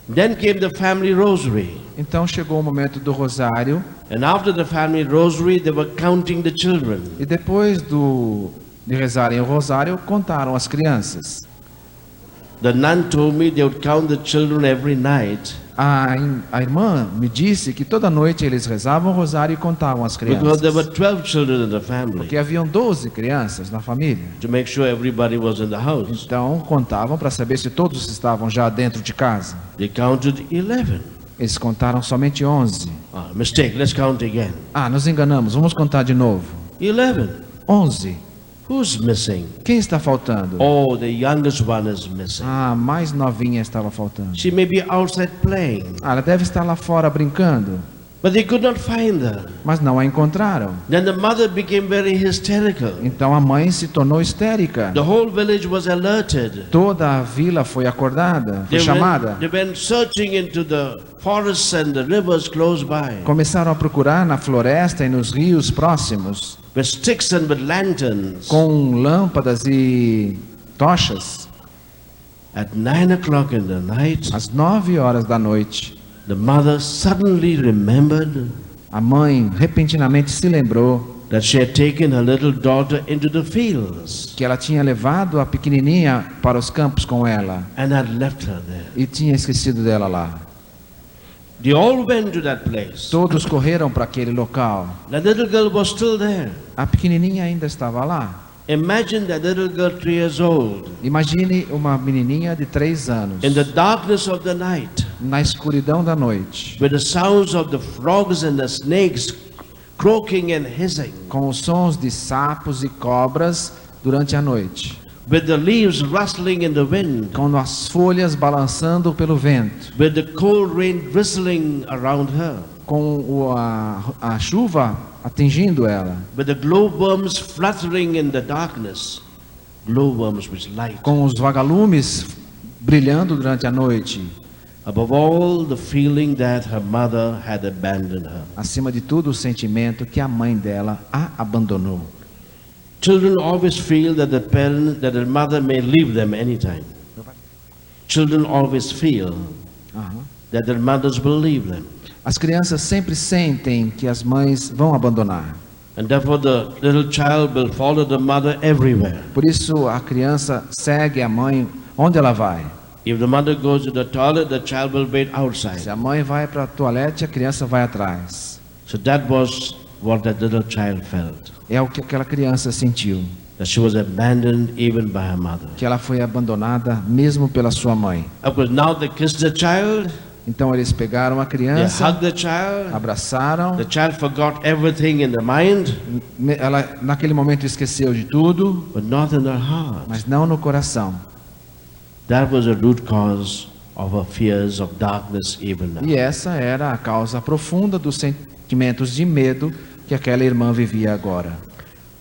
Speaker 1: Then came the family rosary.
Speaker 2: Então chegou o momento do rosário,
Speaker 1: And after the family rosary, they were counting the children.
Speaker 2: e depois de rezarem o rosário, contaram as crianças.
Speaker 1: The nun told me they would count the children every night,
Speaker 2: A irmã me disse que toda noite eles rezavam o rosário e contavam as
Speaker 1: because there were
Speaker 2: crianças.
Speaker 1: 12 children in the family,
Speaker 2: Porque haviam 12 crianças na família.
Speaker 1: to make sure everybody was in the house.
Speaker 2: Então contavam para saber se todos estavam já dentro de casa.
Speaker 1: They counted 11.
Speaker 2: Eles contaram somente 11.
Speaker 1: Mistake, let's count again.
Speaker 2: Nos enganamos, vamos contar de novo.
Speaker 1: 11.
Speaker 2: 11.
Speaker 1: Who's missing?
Speaker 2: Quem está faltando?
Speaker 1: Oh, the youngest one is missing.
Speaker 2: A mais novinha estava faltando.
Speaker 1: She may be outside playing,
Speaker 2: Ela deve estar lá fora brincando,
Speaker 1: but they could not find her.
Speaker 2: mas não a encontraram.
Speaker 1: Then the mother became very hysterical.
Speaker 2: Então a mãe se tornou histérica.
Speaker 1: The whole village was alerted.
Speaker 2: Toda a vila foi acordada, foi chamada.
Speaker 1: They went searching into the forests and the rivers close by,
Speaker 2: Começaram a procurar na floresta e nos rios próximos,
Speaker 1: with sticks and with lanterns.
Speaker 2: com lâmpadas e tochas.
Speaker 1: At 9 o'clock in the night,
Speaker 2: Às 9 horas da noite,
Speaker 1: the mother suddenly remembered
Speaker 2: a mãe repentinamente se lembrou
Speaker 1: that she had taken her little daughter into the fields
Speaker 2: que ela tinha levado a pequenininha para os campos com ela
Speaker 1: and had left her there.
Speaker 2: e tinha esquecido dela lá.
Speaker 1: They all went to that place.
Speaker 2: Todos correram para aquele local.
Speaker 1: The little girl was still there.
Speaker 2: A pequenininha ainda estava lá.
Speaker 1: Imagine that little girl 3 years old,
Speaker 2: Imagine uma menininha de 3 anos,
Speaker 1: in the darkness of the night,
Speaker 2: na escuridão da noite,
Speaker 1: with the sounds of the frogs and the snakes croaking and hissing,
Speaker 2: com os sons de sapos e cobras durante a noite,
Speaker 1: with the leaves rustling in the wind,
Speaker 2: com as folhas balançando pelo vento,
Speaker 1: with the cold rain drizzling around her,
Speaker 2: com a chuva atingindo ela,
Speaker 1: with the glowworms fluttering in the darkness, glowworms with light.
Speaker 2: com os vagalumes brilhando durante a noite.
Speaker 1: Above all, the feeling that her mother had abandoned her.
Speaker 2: Acima de tudo, o sentimento que a mãe dela a abandonou.
Speaker 1: Children always feel that their mother may leave them anytime. Children always feel that their mothers will leave them.
Speaker 2: As crianças sempre sentem que as mães vão abandonar.
Speaker 1: And therefore the little child will follow the mother everywhere.
Speaker 2: Por isso a criança segue a mãe onde ela vai.
Speaker 1: If the mother goes to the toilet, the child will wait outside.
Speaker 2: Se a mãe vai para a toalete, a criança vai atrás.
Speaker 1: So that was what that little child felt.
Speaker 2: É o que aquela criança sentiu,
Speaker 1: That she was abandoned even by her mother.
Speaker 2: que ela foi abandonada mesmo pela sua mãe.
Speaker 1: Of course, now they kissed the child.
Speaker 2: Então eles pegaram a
Speaker 1: They
Speaker 2: criança,
Speaker 1: hugged the child.
Speaker 2: abraçaram.
Speaker 1: The child forgot everything in the mind,
Speaker 2: Ela naquele momento esqueceu de tudo,
Speaker 1: but not in her heart.
Speaker 2: mas não no coração.
Speaker 1: That was the root cause of her fears of darkness even now.
Speaker 2: E essa era a causa profunda dos sentimentos de medo que aquela irmã vivia agora.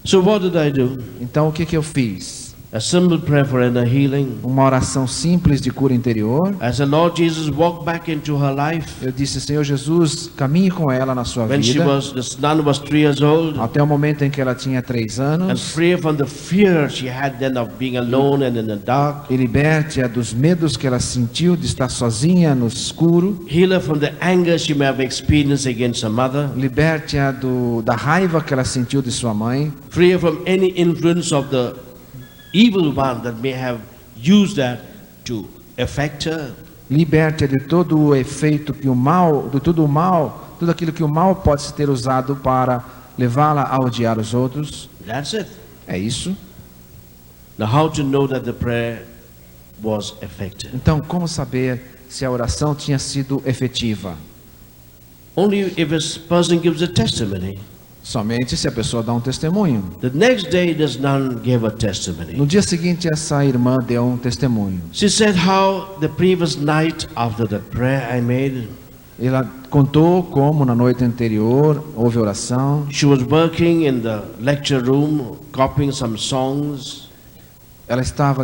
Speaker 1: So what did I do?
Speaker 2: Então o que eu fiz?
Speaker 1: A simple prayer for inner healing.
Speaker 2: Uma oração simples de cura interior.
Speaker 1: As the Lord Jesus walked back into her life,
Speaker 2: Eu disse: Senhor Jesus, caminhe com ela na sua
Speaker 1: when
Speaker 2: vida,
Speaker 1: the son was 3 years old,
Speaker 2: até o momento em que ela tinha 3
Speaker 1: and
Speaker 2: anos,
Speaker 1: free from the fear she had then of being alone and in the dark.
Speaker 2: e liberte-a dos medos que ela sentiu de estar sozinha no escuro.
Speaker 1: Heal her from the anger she may have experienced against her mother.
Speaker 2: Liberte-a da raiva que ela sentiu de sua mãe.
Speaker 1: Free her from any influence of the evil one that may have used that to affect her.
Speaker 2: Liberte-a de todo o efeito que o mal, de tudo o mal, tudo aquilo que o mal pode ter usado para levá-la a odiar os outros.
Speaker 1: That's it.
Speaker 2: É isso.
Speaker 1: Now, how to know that the prayer was effective?
Speaker 2: Então, como saber se a oração tinha sido efetiva?
Speaker 1: Only if a person gives a testimony.
Speaker 2: Somente se a pessoa dá um testemunho.
Speaker 1: The next day, this nun gave a testimony.
Speaker 2: No dia seguinte, essa irmã deu um testemunho.
Speaker 1: She said how the previous night after the prayer I made,
Speaker 2: Ela contou como na noite anterior houve oração.
Speaker 1: she was working in the lecture room, copying some songs.
Speaker 2: Ela estava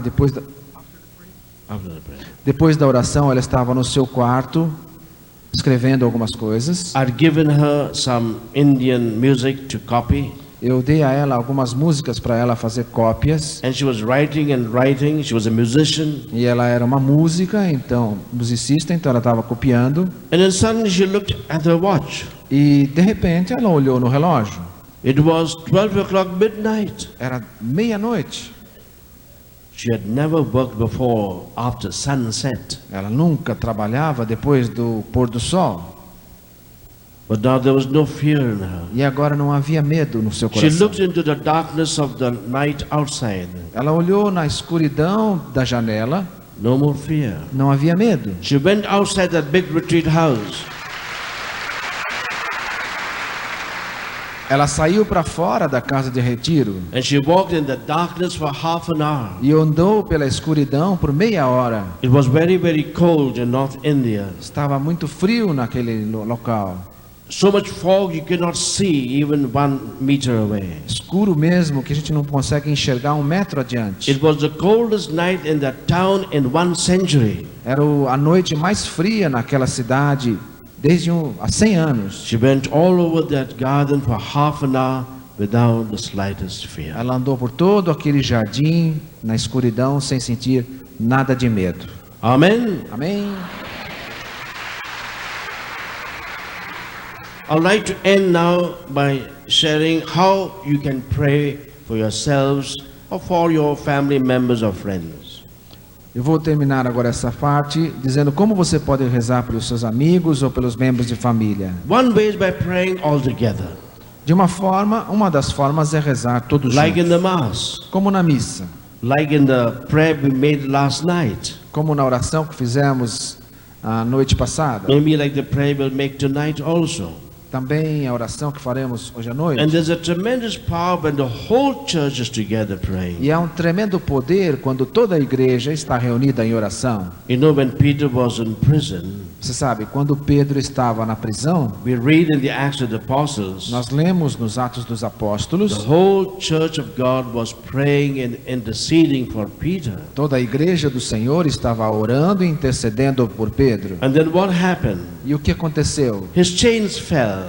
Speaker 1: After the prayer,
Speaker 2: depois da oração, ela estava no seu quarto escrevendo algumas coisas.
Speaker 1: I'd given her some Indian music to copy,
Speaker 2: Eu dei a ela algumas músicas para ela fazer cópias.
Speaker 1: and she was writing and writing. She was a musician,
Speaker 2: E ela era uma música, então musicista, então ela estava copiando.
Speaker 1: and then suddenly she looked at her watch.
Speaker 2: E de repente ela olhou no relógio.
Speaker 1: It was 12 o'clock midnight.
Speaker 2: Era meia-noite.
Speaker 1: She had never worked before after sunset,
Speaker 2: Ela nunca trabalhava depois do pôr do sol.
Speaker 1: but now there was no fear in her.
Speaker 2: E agora não havia medo no seu
Speaker 1: She
Speaker 2: coração.
Speaker 1: looked into the darkness of the night outside.
Speaker 2: Ela olhou na escuridão da janela.
Speaker 1: No more fear.
Speaker 2: Não havia medo.
Speaker 1: She went outside that big retreat house.
Speaker 2: Ela saiu para fora da casa de retiro
Speaker 1: And she walked in the darkness for half an hour.
Speaker 2: e andou pela escuridão por meia hora.
Speaker 1: It was very, very cold in North India.
Speaker 2: Estava muito frio naquele local.
Speaker 1: So much fog you cannot see even 1 meter away.
Speaker 2: Escuro mesmo, que a gente não consegue enxergar 1 metro adiante.
Speaker 1: It was the coldest night in that town in 1 century.
Speaker 2: Era a noite mais fria naquela cidade desde há 100 anos.
Speaker 1: She went all over that garden for half an hour without the slightest fear.
Speaker 2: Ela andou por todo aquele jardim na escuridão sem sentir nada de medo.
Speaker 1: Amen.
Speaker 2: Amém?
Speaker 1: I'd like to end now by sharing how you can pray for yourselves or for your family members or friends.
Speaker 2: Eu vou terminar agora essa parte dizendo como você pode rezar pelos seus amigos ou pelos membros de família.
Speaker 1: One way is by praying all together,
Speaker 2: De uma das formas é rezar todos
Speaker 1: like in
Speaker 2: juntos,
Speaker 1: the Mass,
Speaker 2: como na missa,
Speaker 1: like in the prayer we made last night,
Speaker 2: como na oração que fizemos a noite passada,
Speaker 1: maybe like the prayer we'll make tonight also.
Speaker 2: também a oração que faremos hoje à
Speaker 1: And
Speaker 2: noite.
Speaker 1: there's a tremendous power when the whole church is together praying.
Speaker 2: E há um tremendo poder quando toda a igreja está reunida em oração.
Speaker 1: You know, when Peter was in prison,
Speaker 2: Você sabe, quando Pedro estava na prisão,
Speaker 1: we read in the Acts of the Apostles,
Speaker 2: nós lemos nos Atos dos
Speaker 1: the
Speaker 2: Apóstolos,
Speaker 1: whole church of God was praying and interceding for Peter.
Speaker 2: toda a igreja do Senhor estava orando e intercedendo por Pedro.
Speaker 1: And then what happened?
Speaker 2: E o que aconteceu?
Speaker 1: His chains fell,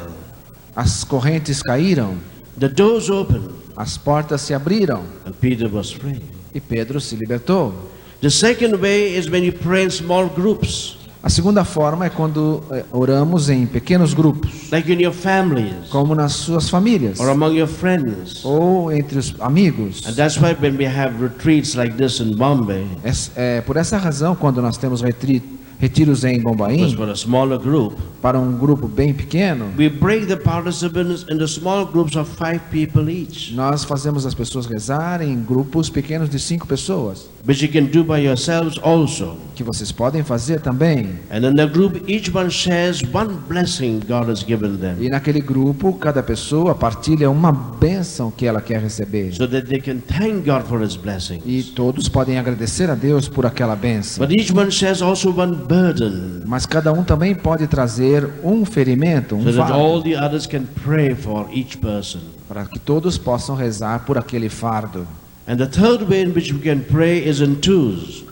Speaker 2: As correntes caíram,
Speaker 1: the doors opened,
Speaker 2: as portas se abriram
Speaker 1: and Peter was free.
Speaker 2: e Pedro se libertou.
Speaker 1: The second way is when you pray in small groups.
Speaker 2: A segunda forma é quando oramos em pequenos grupos,
Speaker 1: like in your families
Speaker 2: como nas suas famílias
Speaker 1: or among your friends.
Speaker 2: ou entre os amigos.
Speaker 1: And that's why when we have retreats like this in Bombay,
Speaker 2: É por essa razão, quando nós temos retiros em
Speaker 1: because
Speaker 2: Bombaim,
Speaker 1: for a smaller group,
Speaker 2: para um grupo bem pequeno,
Speaker 1: we break the participants into small groups of 5 people each,
Speaker 2: nós fazemos as pessoas rezarem em grupos pequenos de 5 pessoas,
Speaker 1: which you can do by yourselves also.
Speaker 2: que vocês podem fazer também.
Speaker 1: And in the group, each one shares one blessing God has given them,
Speaker 2: E naquele grupo, cada pessoa partilha uma bênção que ela quer receber.
Speaker 1: so that they can thank God for His blessings.
Speaker 2: E todos podem agradecer a Deus por aquela bênção.
Speaker 1: But each one shares also one burden,
Speaker 2: Mas cada um também pode trazer um ferimento, um
Speaker 1: so that all
Speaker 2: fardo,
Speaker 1: the others can pray for each person.
Speaker 2: para que todos possam rezar por aquele fardo.
Speaker 1: And the third way in which we can pray is in twos,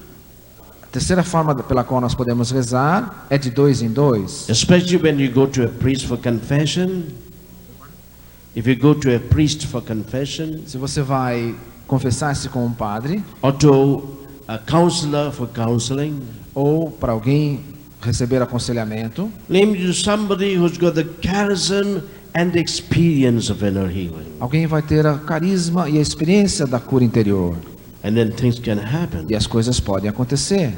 Speaker 2: A terceira forma pela qual nós podemos rezar é de 2 em 2.
Speaker 1: especially when you go to a priest for confession. If you go to a priest for confession,
Speaker 2: Se você vai confessar-se com um padre,
Speaker 1: or to a counselor for counseling,
Speaker 2: ou para alguém receber aconselhamento,
Speaker 1: namely to somebody who's got the charism and the experience of inner healing,
Speaker 2: alguém vai ter a carisma e a experiência da cura interior.
Speaker 1: and then things can happen.
Speaker 2: E as coisas podem acontecer.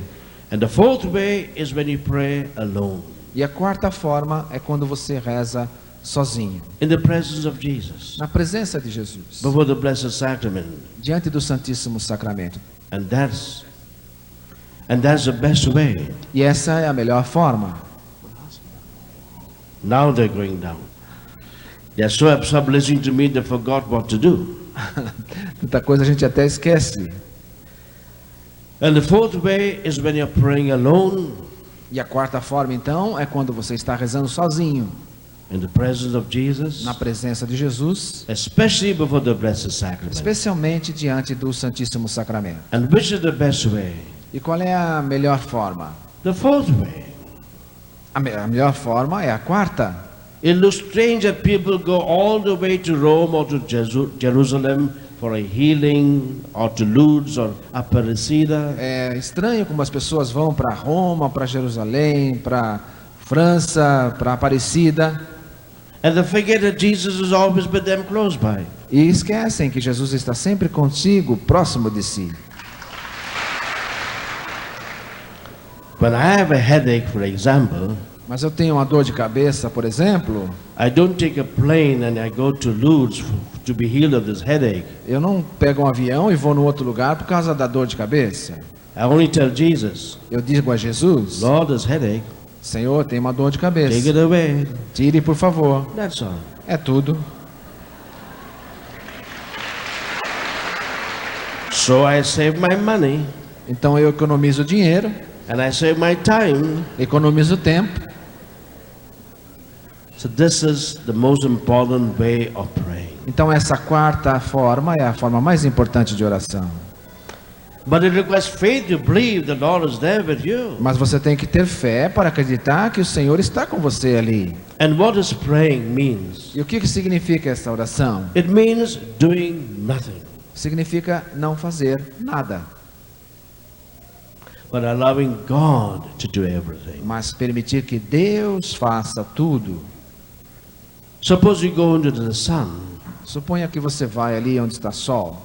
Speaker 1: And the fourth way is when you pray alone,
Speaker 2: E a quarta forma é quando você reza sozinho,
Speaker 1: in the presence of Jesus,
Speaker 2: na presença de Jesus,
Speaker 1: before the Blessed Sacrament.
Speaker 2: diante do Santíssimo Sacramento.
Speaker 1: And that's the best way.
Speaker 2: E essa é a melhor forma.
Speaker 1: Now they're going down. They're so absorbed listening to me they forgot what to do.
Speaker 2: Muita coisa a gente até esquece.
Speaker 1: And the fourth way is when you're praying alone
Speaker 2: E a quarta forma, então, é quando você está rezando sozinho,
Speaker 1: in the presence of Jesus,
Speaker 2: na presença de Jesus,
Speaker 1: especially before the Blessed Sacrament.
Speaker 2: especialmente diante do Santíssimo Sacramento.
Speaker 1: And which is the best way?
Speaker 2: E qual é a melhor forma?
Speaker 1: The fourth way.
Speaker 2: A melhor forma é a quarta.
Speaker 1: It looks strange that people go all the way to Rome or to Jerusalem for a healing, or to Lourdes or Aparecida.
Speaker 2: É estranho como as pessoas vão para Roma, para Jerusalém, para França, para Aparecida,
Speaker 1: And they forget that Jesus is always with them close by.
Speaker 2: e esquecem que Jesus está sempre consigo, próximo de si.
Speaker 1: When I have a headache, for example,
Speaker 2: Mas eu tenho uma dor de cabeça, por exemplo,
Speaker 1: I don't take a plane and I go to Lourdes to be healed of this headache.
Speaker 2: eu não pego um avião e vou no outro lugar por causa da dor de cabeça.
Speaker 1: I only tell Jesus,
Speaker 2: Eu digo a Jesus:
Speaker 1: Lord, this headache,
Speaker 2: Senhor, tem uma dor de
Speaker 1: take
Speaker 2: cabeça.
Speaker 1: it away.
Speaker 2: Tire, por favor.
Speaker 1: That's all.
Speaker 2: É tudo.
Speaker 1: So I save my money
Speaker 2: Então eu economizo dinheiro,
Speaker 1: and I save my time.
Speaker 2: economizo tempo.
Speaker 1: So this is the most important way of praying.
Speaker 2: Então essa quarta forma é a forma mais importante de oração.
Speaker 1: But it requires faith to believe the Lord is there with you.
Speaker 2: Mas você tem que ter fé para acreditar que o Senhor está com você ali.
Speaker 1: And what does praying means?
Speaker 2: E o que significa essa oração?
Speaker 1: It means doing nothing,
Speaker 2: Significa não fazer nada,
Speaker 1: but allowing God to do everything.
Speaker 2: mas permitir que Deus faça tudo.
Speaker 1: Suppose you go into the sun.
Speaker 2: Suponha que você vai ali onde está sol.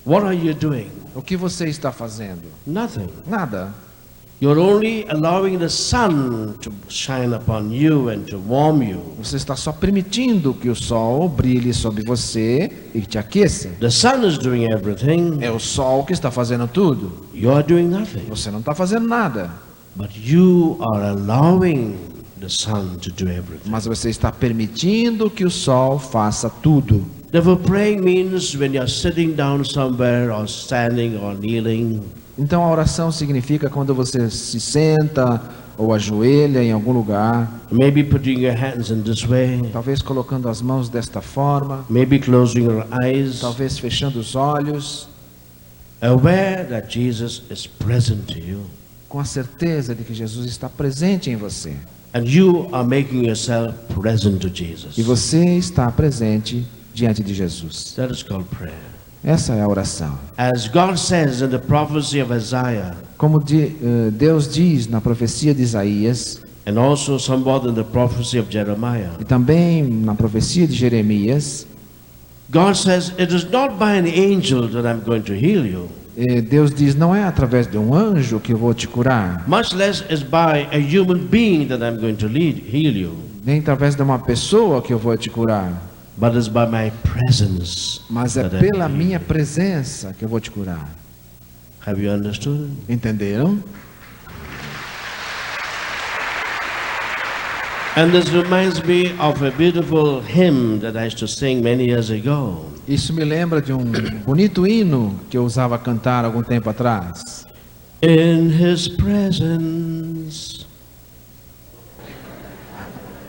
Speaker 1: What are you doing?
Speaker 2: O que você está fazendo?
Speaker 1: Nothing.
Speaker 2: Nada.
Speaker 1: You're only allowing the sun to shine upon you and to warm you.
Speaker 2: Você está só permitindo que o sol brilhe sobre você e te aqueça.
Speaker 1: The sun is doing everything.
Speaker 2: É o sol que está fazendo tudo.
Speaker 1: You're doing nothing.
Speaker 2: Você não está fazendo nada.
Speaker 1: But you are allowing the sun to do everything.
Speaker 2: Mas você está permitindo que o sol faça tudo.
Speaker 1: Therefore, praying means when you're sitting down somewhere or standing or kneeling,
Speaker 2: Então a oração significa quando você se senta ou ajoelha em algum lugar,
Speaker 1: maybe putting your hands in this way,
Speaker 2: talvez colocando as mãos desta forma,
Speaker 1: maybe closing your eyes,
Speaker 2: talvez fechando os olhos,
Speaker 1: aware that Jesus is present to you.
Speaker 2: com a certeza de que Jesus está presente em você.
Speaker 1: And you are making yourself present to Jesus.
Speaker 2: E você está presente diante de Jesus.
Speaker 1: That is called prayer.
Speaker 2: Essa é a oração.
Speaker 1: As God says in the prophecy of Isaiah,
Speaker 2: Como Deus diz na profecia de Isaías,
Speaker 1: and also somewhat in the prophecy of Jeremiah,
Speaker 2: e também na profecia de Jeremias,
Speaker 1: God says, it is not by an angel that I'm going to heal you,
Speaker 2: Deus diz, não é através de um anjo que eu vou te curar,
Speaker 1: much less is by a human being that I'm going to heal you,
Speaker 2: nem através de uma pessoa que eu vou te curar,
Speaker 1: but it's by my presence.
Speaker 2: mas é
Speaker 1: that I
Speaker 2: pela
Speaker 1: heal
Speaker 2: minha
Speaker 1: you.
Speaker 2: presença que eu vou te curar.
Speaker 1: Have you understood?
Speaker 2: Entenderam?
Speaker 1: And this reminds me of a beautiful hymn that I used to sing many years ago.
Speaker 2: Isso me lembra de um bonito hino que eu usava cantar algum tempo atrás.
Speaker 1: In His presence,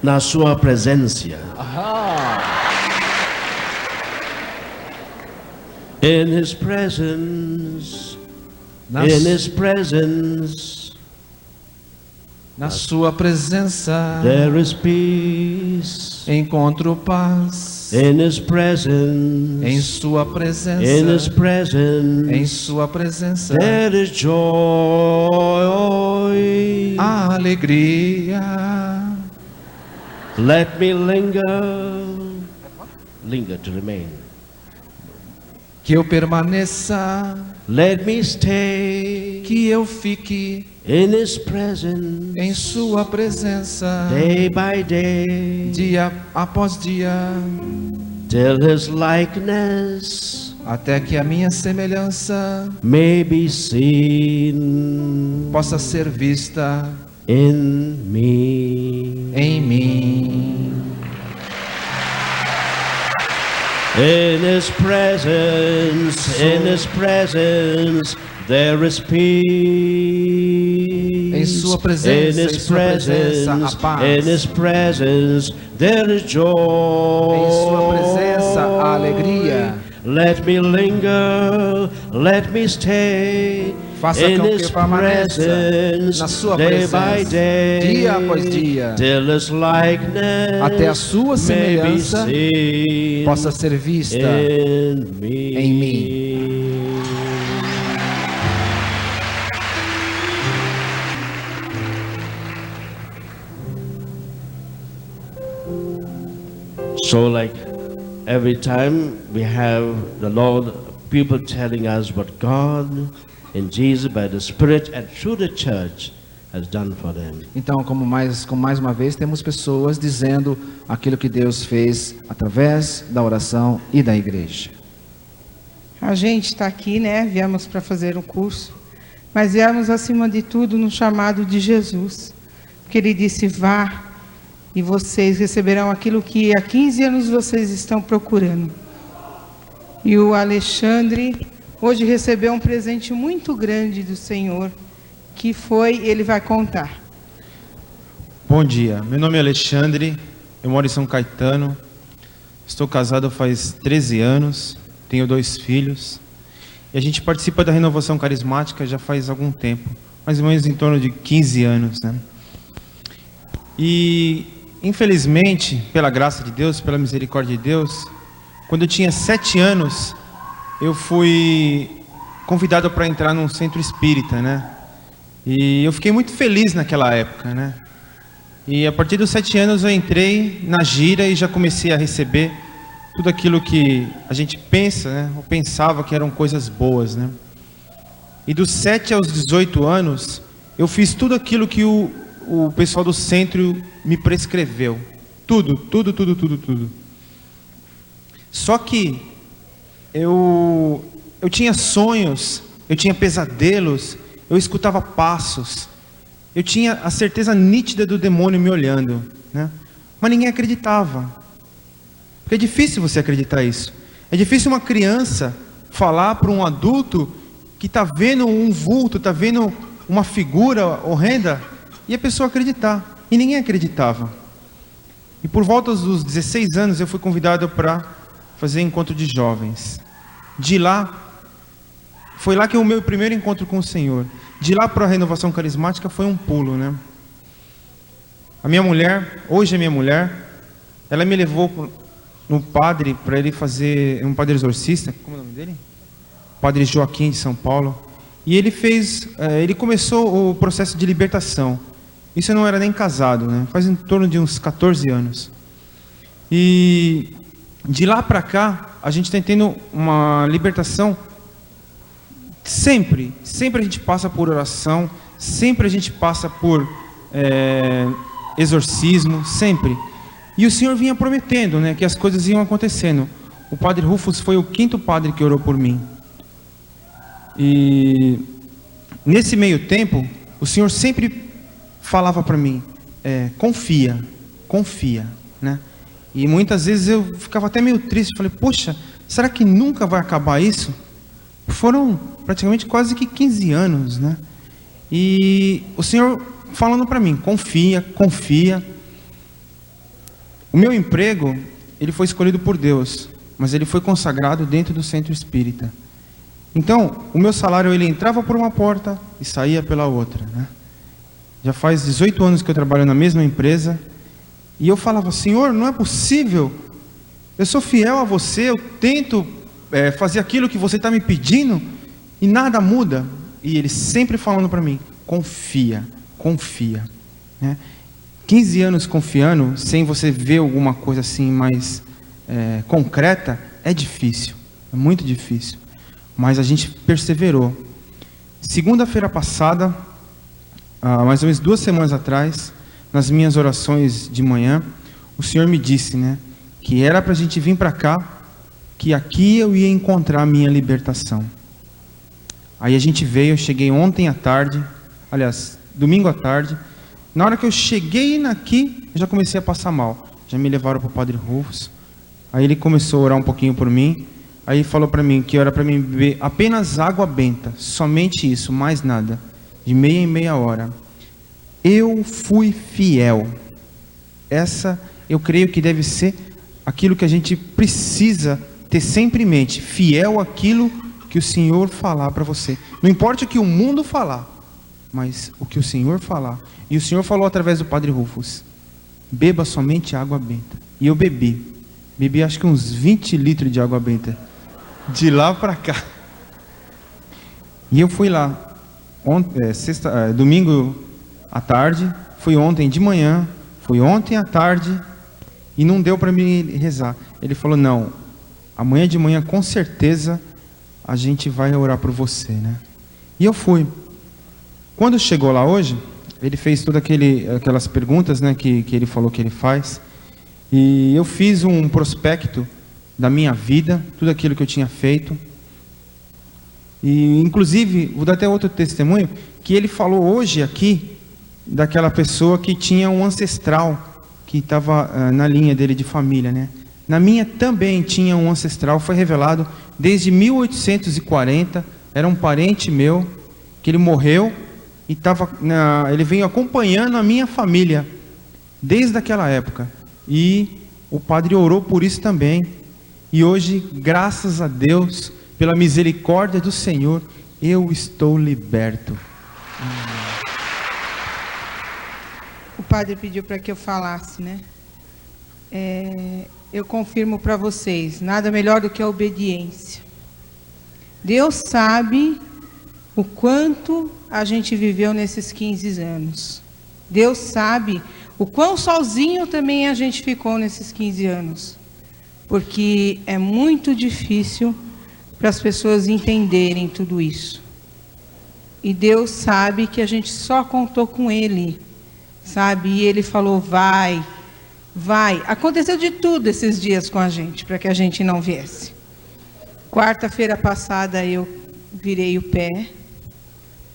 Speaker 1: na sua presença. In His presence, in His presence,
Speaker 2: Na sua presença
Speaker 1: there is peace.
Speaker 2: encontro paz.
Speaker 1: In His presence,
Speaker 2: Em sua presença,
Speaker 1: in His presence,
Speaker 2: em sua presença,
Speaker 1: there is joy.
Speaker 2: alegria.
Speaker 1: Let me linger to remain.
Speaker 2: Que eu permaneça,
Speaker 1: Let me stay
Speaker 2: que eu fique
Speaker 1: in His presence,
Speaker 2: em sua presença,
Speaker 1: day by day,
Speaker 2: dia após dia,
Speaker 1: till His likeness
Speaker 2: até que a minha semelhança
Speaker 1: may be seen
Speaker 2: possa ser vista
Speaker 1: in me.
Speaker 2: em mim.
Speaker 1: In His presence, there is peace.
Speaker 2: Em sua presença,
Speaker 1: in
Speaker 2: em
Speaker 1: His
Speaker 2: sua presença, a paz.
Speaker 1: in His presence, there is joy.
Speaker 2: Em sua presença, a alegria.
Speaker 1: Let me linger, let me stay.
Speaker 2: Faça
Speaker 1: in
Speaker 2: com que
Speaker 1: His
Speaker 2: permaneça
Speaker 1: presence,
Speaker 2: na sua
Speaker 1: day by
Speaker 2: presença,
Speaker 1: day,
Speaker 2: dia após dia,
Speaker 1: till His likeness
Speaker 2: até a sua
Speaker 1: may be
Speaker 2: semelhança
Speaker 1: seen
Speaker 2: possa ser vista
Speaker 1: in me.
Speaker 2: em mim.
Speaker 1: So like every time we have the Lord, people telling us what God in Jesus by the Spirit and through the church has done for them.
Speaker 2: Então, como mais uma vez, temos pessoas dizendo aquilo que Deus fez através da oração e da igreja.
Speaker 3: A gente está aqui, né? Viemos para fazer um curso, mas viemos acima de tudo no chamado de Jesus, porque Ele disse: vá e vocês receberão aquilo que há 15 anos vocês estão procurando. E o Alexandre hoje recebeu um presente muito grande do Senhor, que ele vai contar.
Speaker 4: Bom dia, meu nome é Alexandre, eu moro em São Caetano, estou casado faz 13 anos, tenho 2 filhos, e a gente participa da renovação carismática já faz algum tempo, mais ou menos em torno de 15 anos, né? E, infelizmente, pela graça de Deus, pela misericórdia de Deus, quando eu tinha 7 anos, eu fui convidado para entrar num centro espírita, né? E eu fiquei muito feliz naquela época, né? E a partir dos 7 anos eu entrei na gira e já comecei a receber tudo aquilo que a gente pensa, né? Eu pensava que eram coisas boas, né? E dos 7 aos 18 anos, eu fiz tudo aquilo que o pessoal do centro me prescreveu. Tudo. Só que eu tinha sonhos, eu tinha pesadelos, eu escutava passos, eu tinha a certeza nítida do demônio me olhando, né? Mas ninguém acreditava. Porque é difícil você acreditar isso. É difícil uma criança falar para um adulto que está vendo um vulto, está vendo uma figura horrenda, e a pessoa acreditar. E ninguém acreditava. E por volta dos 16 anos eu fui convidado para fazer encontro de jovens. De lá, foi lá que o meu primeiro encontro com o Senhor. De lá para a renovação carismática foi um pulo, né? A minha mulher, hoje a minha mulher, ela me levou no padre para ele fazer, um padre exorcista, como é o nome dele? dele? Padre Joaquim de São Paulo. E ele começou o processo de libertação. Isso eu não era nem casado, né? Faz em torno de uns 14 anos. E de lá para cá, a gente está tendo uma libertação. Sempre a gente passa por oração, sempre a gente passa por exorcismo, sempre. E o Senhor vinha prometendo, né, que as coisas iam acontecendo. O Padre Rufus foi o 5º padre que orou por mim. E nesse meio tempo, o Senhor sempre falava para mim, confia, né? E muitas vezes eu ficava até meio triste, falei, poxa, será que nunca vai acabar isso? Foram praticamente quase que 15 anos, né? E o Senhor falando para mim, confia. O meu emprego, ele foi escolhido por Deus, mas ele foi consagrado dentro do centro espírita. Então, o meu salário, ele entrava por uma porta e saía pela outra, né? Já faz 18 anos que eu trabalho na mesma empresa. E eu falava, Senhor, não é possível. Eu sou fiel a você, eu tento fazer aquilo que você está me pedindo e nada muda. E ele sempre falando para mim, confia, né? 15 anos confiando, sem você ver alguma coisa assim mais concreta, é difícil, é muito difícil. Mas a gente perseverou. Segunda-feira passada, mais ou menos 2 semanas atrás, nas minhas orações de manhã, o Senhor me disse, né, que era para a gente vir para cá, que aqui eu ia encontrar a minha libertação. Aí a gente veio, eu cheguei ontem à tarde, aliás, domingo à tarde. Na hora que eu cheguei aqui, eu já comecei a passar mal. Já me levaram para o Padre Rufus. Aí ele começou a orar um pouquinho por mim. Aí falou para mim que era para mim beber apenas água benta, somente isso, mais nada, de meia em meia hora. Eu fui fiel. Essa, eu creio que deve ser aquilo que a gente precisa ter sempre em mente, fiel àquilo que o Senhor falar para você. Não importa o que o mundo falar, mas o que o Senhor falar. E o Senhor falou através do Padre Rufus, beba somente água benta. E eu bebi acho que uns 20 litros de água benta, de lá para cá. E eu fui lá, domingo à tarde, fui ontem de manhã, fui ontem à tarde, e não deu para me rezar. Ele falou, não, amanhã de manhã com certeza a gente vai orar por você, né? E eu fui. Quando chegou lá hoje, ele fez todas aquelas perguntas, né, que ele falou que ele faz, e eu fiz um prospecto da minha vida, tudo aquilo que eu tinha feito. E inclusive, vou dar até outro testemunho, que ele falou hoje aqui, daquela pessoa que tinha um ancestral, que estava na linha dele de família, né? Na minha também tinha um ancestral, foi revelado desde 1840, era um parente meu, que ele morreu, e ele veio acompanhando a minha família, desde aquela época, e o padre orou por isso também, e hoje, graças a Deus, pela misericórdia do Senhor, eu estou liberto.
Speaker 3: O padre pediu para que eu falasse, né? Eu confirmo para vocês, nada melhor do que a obediência. Deus sabe o quanto a gente viveu nesses 15 anos. Deus sabe o quão sozinho também a gente ficou nesses 15 anos. Porque é muito difícil para as pessoas entenderem tudo isso. E Deus sabe que a gente só contou com Ele, sabe? E Ele falou, vai. Aconteceu de tudo esses dias com a gente, para que a gente não viesse. Quarta-feira passada eu virei o pé,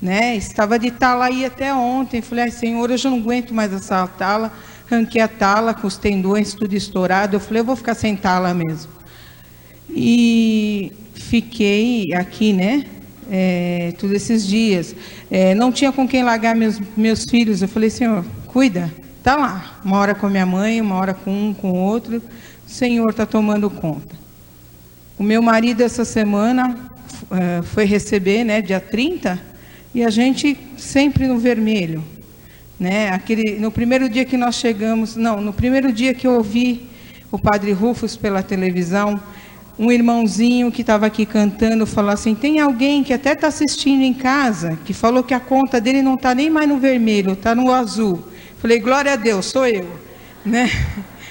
Speaker 3: né? Estava de tala aí até ontem. Falei, Senhor, eu já não aguento mais essa tala. Ranquei a tala com os tendões tudo estourado. Eu falei, eu vou ficar sem tala mesmo. E fiquei aqui, né? Todos esses dias. Não tinha com quem largar meus filhos. Eu falei, Senhor, cuida. Está lá, uma hora com a minha mãe, uma hora com um, com o outro, o Senhor está tomando conta. O meu marido essa semana foi receber, né, dia 30, e a gente sempre no vermelho, né? No primeiro dia que nós chegamos, no primeiro dia que eu ouvi o Padre Rufus pela televisão, um irmãozinho que estava aqui cantando falou assim: tem alguém que até está assistindo em casa, que falou que a conta dele não está nem mais no vermelho, está no azul. Falei, glória a Deus, sou eu, né?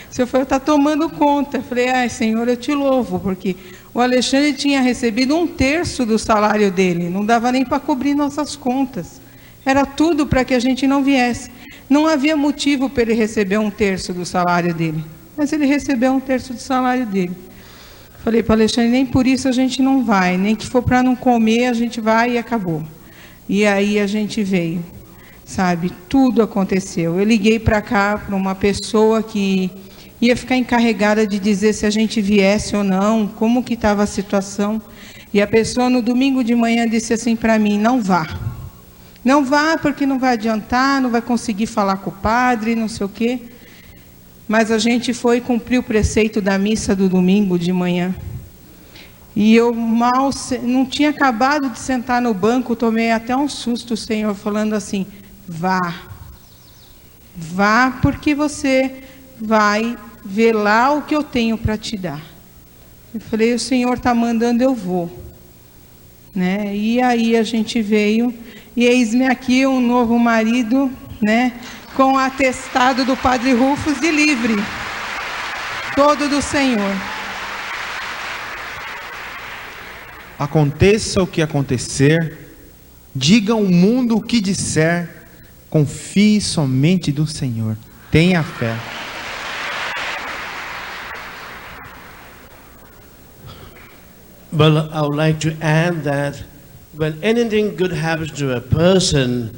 Speaker 3: O Senhor falou, está tomando conta. Falei, ai Senhor, eu te louvo, porque o Alexandre tinha recebido 1/3 do salário dele, não dava nem para cobrir nossas contas. Era tudo para que a gente não viesse. Não havia motivo para ele receber 1/3 do salário dele, mas ele recebeu 1/3 do salário dele. Falei para o Alexandre, nem por isso a gente não vai, nem que for para não comer, a gente vai e acabou. E aí a gente veio, sabe, tudo aconteceu. Eu liguei para cá para uma pessoa que ia ficar encarregada de dizer se a gente viesse ou não, como que estava a situação. E a pessoa no domingo de manhã disse assim para mim, não vá. Não vá porque não vai adiantar, não vai conseguir falar com o padre, não sei o quê. Mas a gente foi cumprir o preceito da missa do domingo de manhã. E eu não tinha acabado de sentar no banco, tomei até um susto, o Senhor falando assim, vá. Vá porque você vai ver lá o que eu tenho para te dar. Eu falei, o Senhor está mandando, eu vou. Né? E aí a gente veio, e eis-me aqui um novo marido, né? Com o atestado do Padre Rufus de livre, todo do Senhor.
Speaker 4: Aconteça o que acontecer, diga ao mundo o que disser, confie somente no Senhor, tenha fé.
Speaker 1: Well, I would like to add that when anything good happens to a person,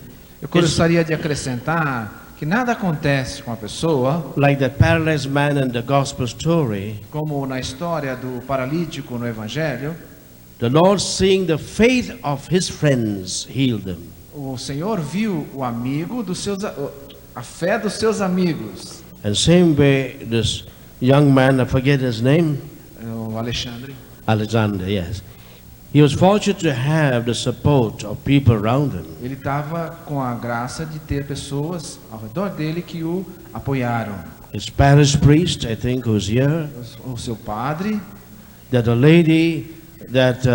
Speaker 2: Eu gostaria de acrescentar que nada acontece com a pessoa,
Speaker 1: like the paralyzed man in the gospel story,
Speaker 2: como na história do paralítico no Evangelho,
Speaker 1: the Lord, seeing the faith of his friends, healed them.
Speaker 2: o Senhor viu o amigo a fé dos seus amigos.
Speaker 1: And same way, this young man, I forget his name,
Speaker 2: O Alexandre,
Speaker 1: Alexander, yes. He was fortunate to have the support of people around him.
Speaker 2: ele estava com a graça de ter pessoas ao redor dele que o apoiaram.
Speaker 1: His parish priest, I think, who's here,
Speaker 2: O seu padre,
Speaker 1: that a lady that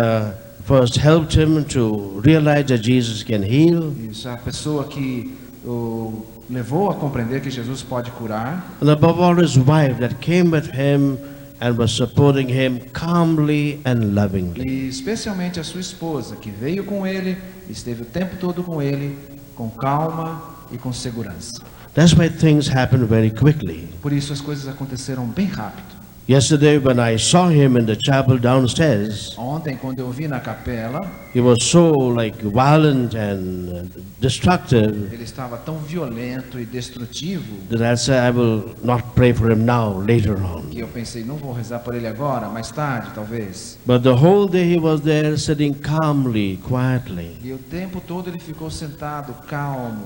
Speaker 1: first helped him to realize that Jesus can heal,
Speaker 2: isso, a pessoa que o levou a compreender que Jesus pode curar,
Speaker 1: and above all his wife that came with him and was supporting him calmly and lovingly.
Speaker 2: e especialmente a sua esposa, que veio com ele, esteve o tempo todo com ele, com calma e com segurança.
Speaker 1: That's why things happen very quickly.
Speaker 2: Por isso as coisas aconteceram bem rápido.
Speaker 1: Yesterday when I saw him in the chapel downstairs,
Speaker 2: Ontem, quando eu vi na capela,
Speaker 1: he was so like violent and destructive
Speaker 2: ele estava tão violento e destrutivo
Speaker 1: that I said I will not pray for him now, later on.
Speaker 2: que eu pensei, não vou rezar por ele agora, mais tarde talvez.
Speaker 1: But the whole day he was there sitting calmly, quietly.
Speaker 2: E o tempo todo ele ficou sentado, calmo,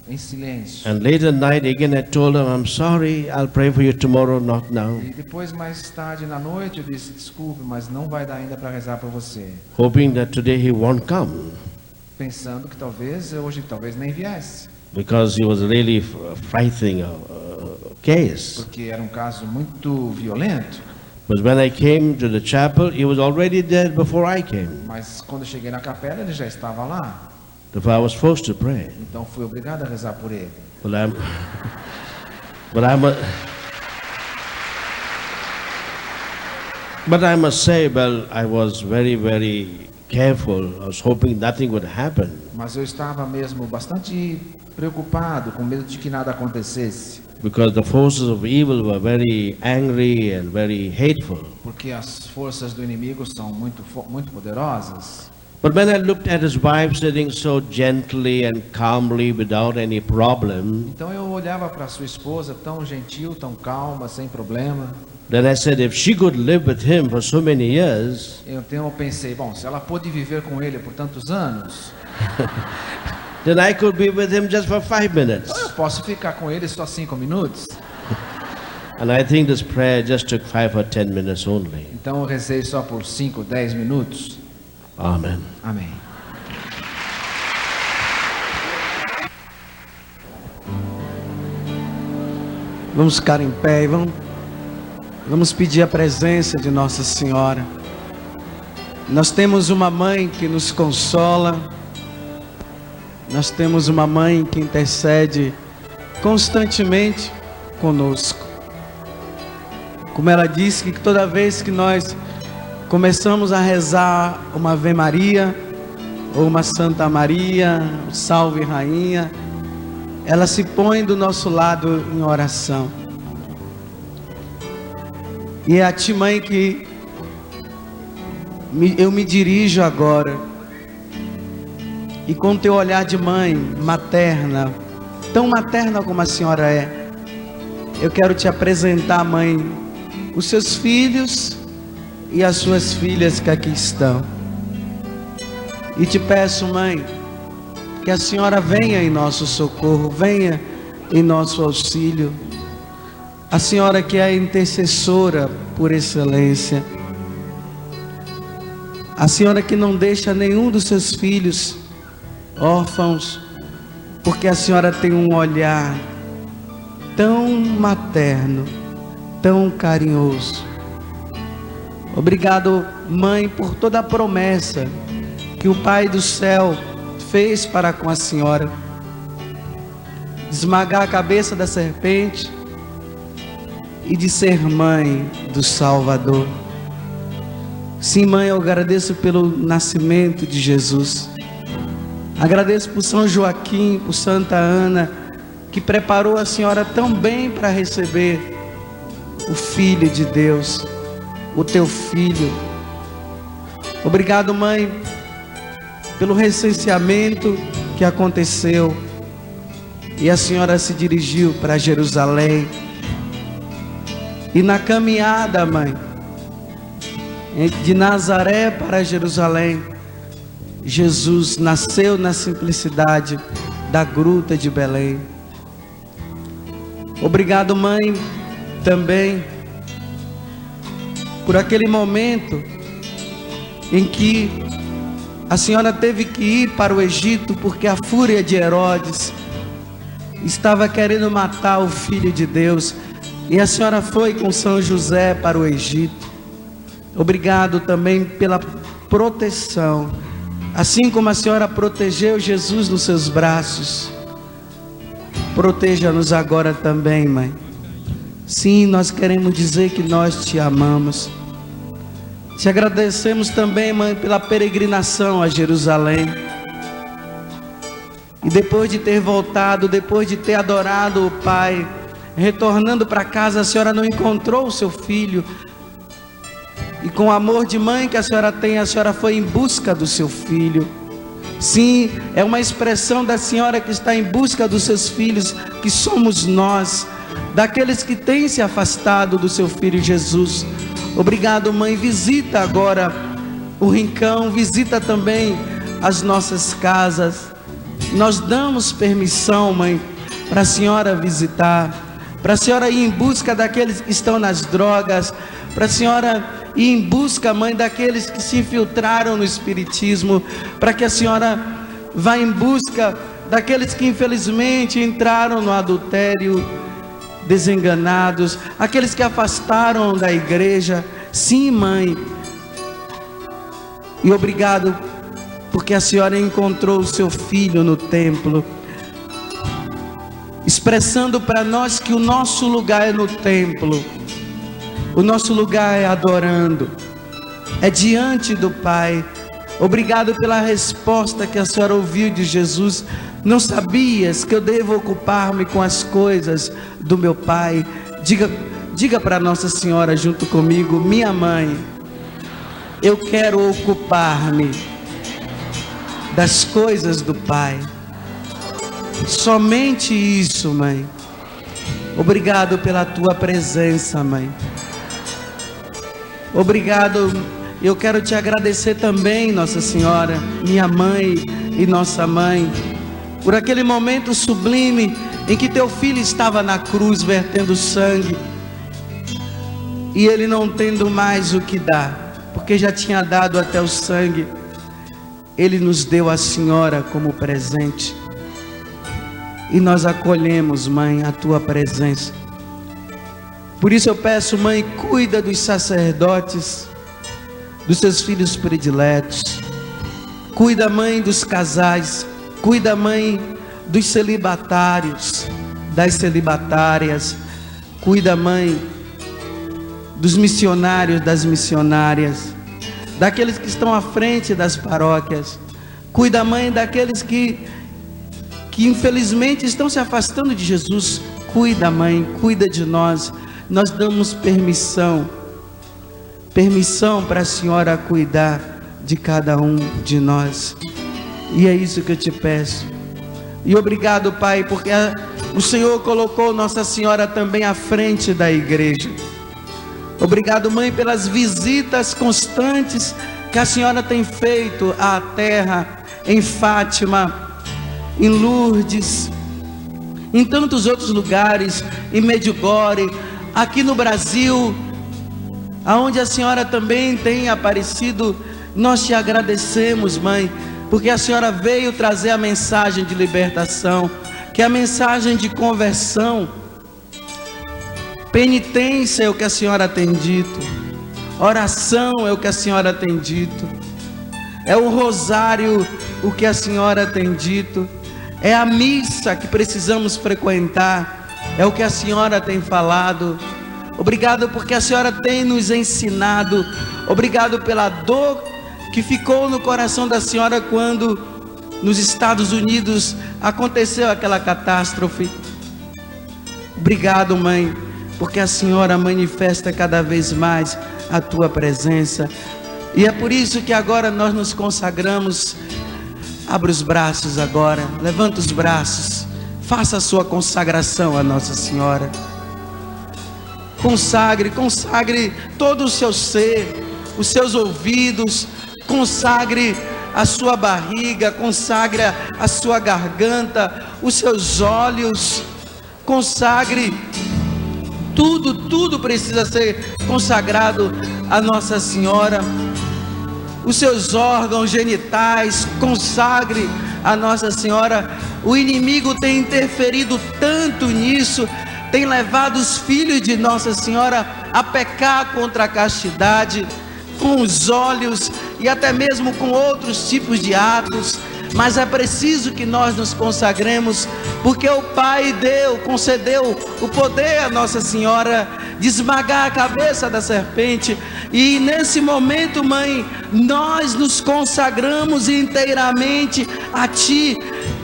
Speaker 2: em silêncio.
Speaker 1: And late at night again I told him, I'm sorry, I'll pray for you tomorrow, not now.
Speaker 2: E depois, mais tarde na noite, eu disse, desculpe, mas não vai dar ainda para rezar por você.
Speaker 1: Hoping that today he won't come,
Speaker 2: Pensando que talvez hoje nem viesse,
Speaker 1: because he was really frightening case.
Speaker 2: porque era um caso muito violento.
Speaker 1: But when I came to the chapel, he was already there before I came.
Speaker 2: Mas quando eu cheguei na capela, ele já estava lá.
Speaker 1: Therefore I was forced to pray.
Speaker 2: Então fui obrigado a rezar por ele.
Speaker 1: But I must say, well, I was very, very careful. I was hoping nothing would happen.
Speaker 2: Mas eu estava mesmo bastante preocupado, com medo de que nada acontecesse.
Speaker 1: Because the forces of evil were very angry and very hateful.
Speaker 2: Porque as forças do inimigo são muito poderosas.
Speaker 1: But when I looked at his wife sitting so gently and calmly without any problem,
Speaker 2: Então eu olhava para sua esposa tão gentil, tão calma, sem problema.
Speaker 1: then I said, if she could live with him for so many years,
Speaker 2: Eu pensei, bom, se ela pôde viver com ele por tantos anos,
Speaker 1: then I could be with him just for 5 minutes.
Speaker 2: então eu posso ficar com ele só 5 minutos.
Speaker 1: And I think this prayer just took 5 or 10 minutes only.
Speaker 2: Então eu rezei só por 5, 10 minutos.
Speaker 1: Amen.
Speaker 2: Amém.
Speaker 5: Vamos ficar em pé e vamos Vamos pedir a presença de Nossa Senhora. Nós temos uma mãe que nos consola. Nós temos uma mãe que intercede constantemente conosco. Como ela disse, que toda vez que nós começamos a rezar uma Ave Maria, ou uma Santa Maria, um Salve Rainha, ela se põe do nosso lado em oração. E é a ti, mãe, que eu me dirijo agora. E com teu olhar de mãe materna, tão materna como a senhora é, eu quero te apresentar, mãe, os seus filhos e as suas filhas que aqui estão. E te peço, mãe, que a senhora venha em nosso socorro, venha em nosso auxílio. A senhora que é a intercessora por excelência. A senhora que não deixa nenhum dos seus filhos órfãos, porque a senhora tem um olhar tão materno, tão carinhoso. Obrigado, mãe, por toda a promessa que o Pai do céu fez para com a senhora. Esmagar a cabeça da serpente e de ser mãe do Salvador. Sim, mãe, eu agradeço pelo nascimento de Jesus. Agradeço por São Joaquim, por Santa Ana, que preparou a senhora tão bem para receber o Filho de Deus, o teu filho. Obrigado, mãe, pelo recenseamento que aconteceu e a senhora se dirigiu para Jerusalém. E na caminhada, mãe, de Nazaré para Jerusalém, Jesus nasceu na simplicidade da gruta de Belém. Obrigado, mãe, também por aquele momento em que a senhora teve que ir para o Egito, porque a fúria de Herodes estava querendo matar o Filho de Deus, e a senhora foi com São José para o Egito. Obrigado também pela proteção, assim como a senhora protegeu Jesus nos seus braços. Proteja-nos agora também, mãe. Sim, nós queremos dizer que nós te amamos. Te agradecemos também, mãe, pela peregrinação a Jerusalém. E depois de ter voltado, depois de ter adorado o Pai, retornando para casa, a senhora não encontrou o seu filho. E com o amor de mãe que a senhora tem, a senhora foi em busca do seu filho. Sim, é uma expressão da senhora que está em busca dos seus filhos, que somos nós, daqueles que têm se afastado do seu filho Jesus. Obrigado, mãe. Visita agora o rincão, visita também as nossas casas. Nós damos permissão, mãe, para a senhora visitar, para a senhora ir em busca daqueles que estão nas drogas, para a senhora ir em busca, mãe, daqueles que se infiltraram no espiritismo, para que a senhora vá em busca daqueles que infelizmente entraram no adultério, desenganados, aqueles que afastaram da igreja. Sim, mãe. E obrigado porque a senhora encontrou o seu filho no templo, expressando para nós que o nosso lugar é no templo, o nosso lugar é adorando, é diante do Pai. Obrigado pela resposta que a senhora ouviu de Jesus. Não sabias que eu devo ocupar-me com as coisas do meu Pai? Diga para Nossa Senhora junto comigo: minha mãe, eu quero ocupar-me das coisas do Pai. Somente isso, mãe. Obrigado pela tua presença, mãe. Obrigado. Eu quero te agradecer também, Nossa Senhora, minha mãe e nossa mãe, por aquele momento sublime em que teu filho estava na cruz vertendo sangue, e ele não tendo mais o que dar, porque já tinha dado até o sangue, ele nos deu a senhora como presente. E nós acolhemos, mãe, a tua presença. Por isso eu peço, mãe, cuida dos sacerdotes, dos seus filhos prediletos. Cuida, mãe, dos casais. Cuida, mãe, dos celibatários, das celibatárias. Cuida, mãe, dos missionários, das missionárias, daqueles que estão à frente das paróquias. Cuida, mãe, daqueles que infelizmente estão se afastando de Jesus. Cuida, mãe, cuida de nós. Nós damos permissão para a senhora cuidar de cada um de nós. E é isso que eu te peço. E obrigado, Pai, porque o Senhor colocou Nossa Senhora também à frente da igreja. Obrigado, mãe, pelas visitas constantes que a senhora tem feito à terra, em Fátima, em Lourdes, em tantos outros lugares, em Medjugorje, aqui no Brasil, aonde a senhora também tem aparecido. Nós te agradecemos, mãe, porque a senhora veio trazer a mensagem de libertação, que é a mensagem de conversão. Penitência é o que a senhora tem dito, oração é o que a senhora tem dito, é o rosário o que a senhora tem dito, é a missa que precisamos frequentar, é o que a senhora tem falado. Obrigado porque a senhora tem nos ensinado. Obrigado pela dor que ficou no coração da senhora quando nos Estados Unidos aconteceu aquela catástrofe. Obrigado, mãe, porque a senhora manifesta cada vez mais a tua presença. E é por isso que agora nós nos consagramos. Abra os braços agora, levanta os braços, faça a sua consagração a Nossa Senhora. Consagre todo o seu ser, os seus ouvidos, consagre a sua barriga, consagre a sua garganta, os seus olhos, consagre tudo precisa ser consagrado a Nossa Senhora. Os seus órgãos genitais, consagre a Nossa Senhora. O inimigo tem interferido tanto nisso, tem levado os filhos de Nossa Senhora a pecar contra a castidade, com os olhos e até mesmo com outros tipos de atos. Mas é preciso que nós nos consagremos, porque o Pai concedeu o poder a Nossa Senhora de esmagar a cabeça da serpente. E nesse momento, mãe, nós nos consagramos inteiramente a Ti,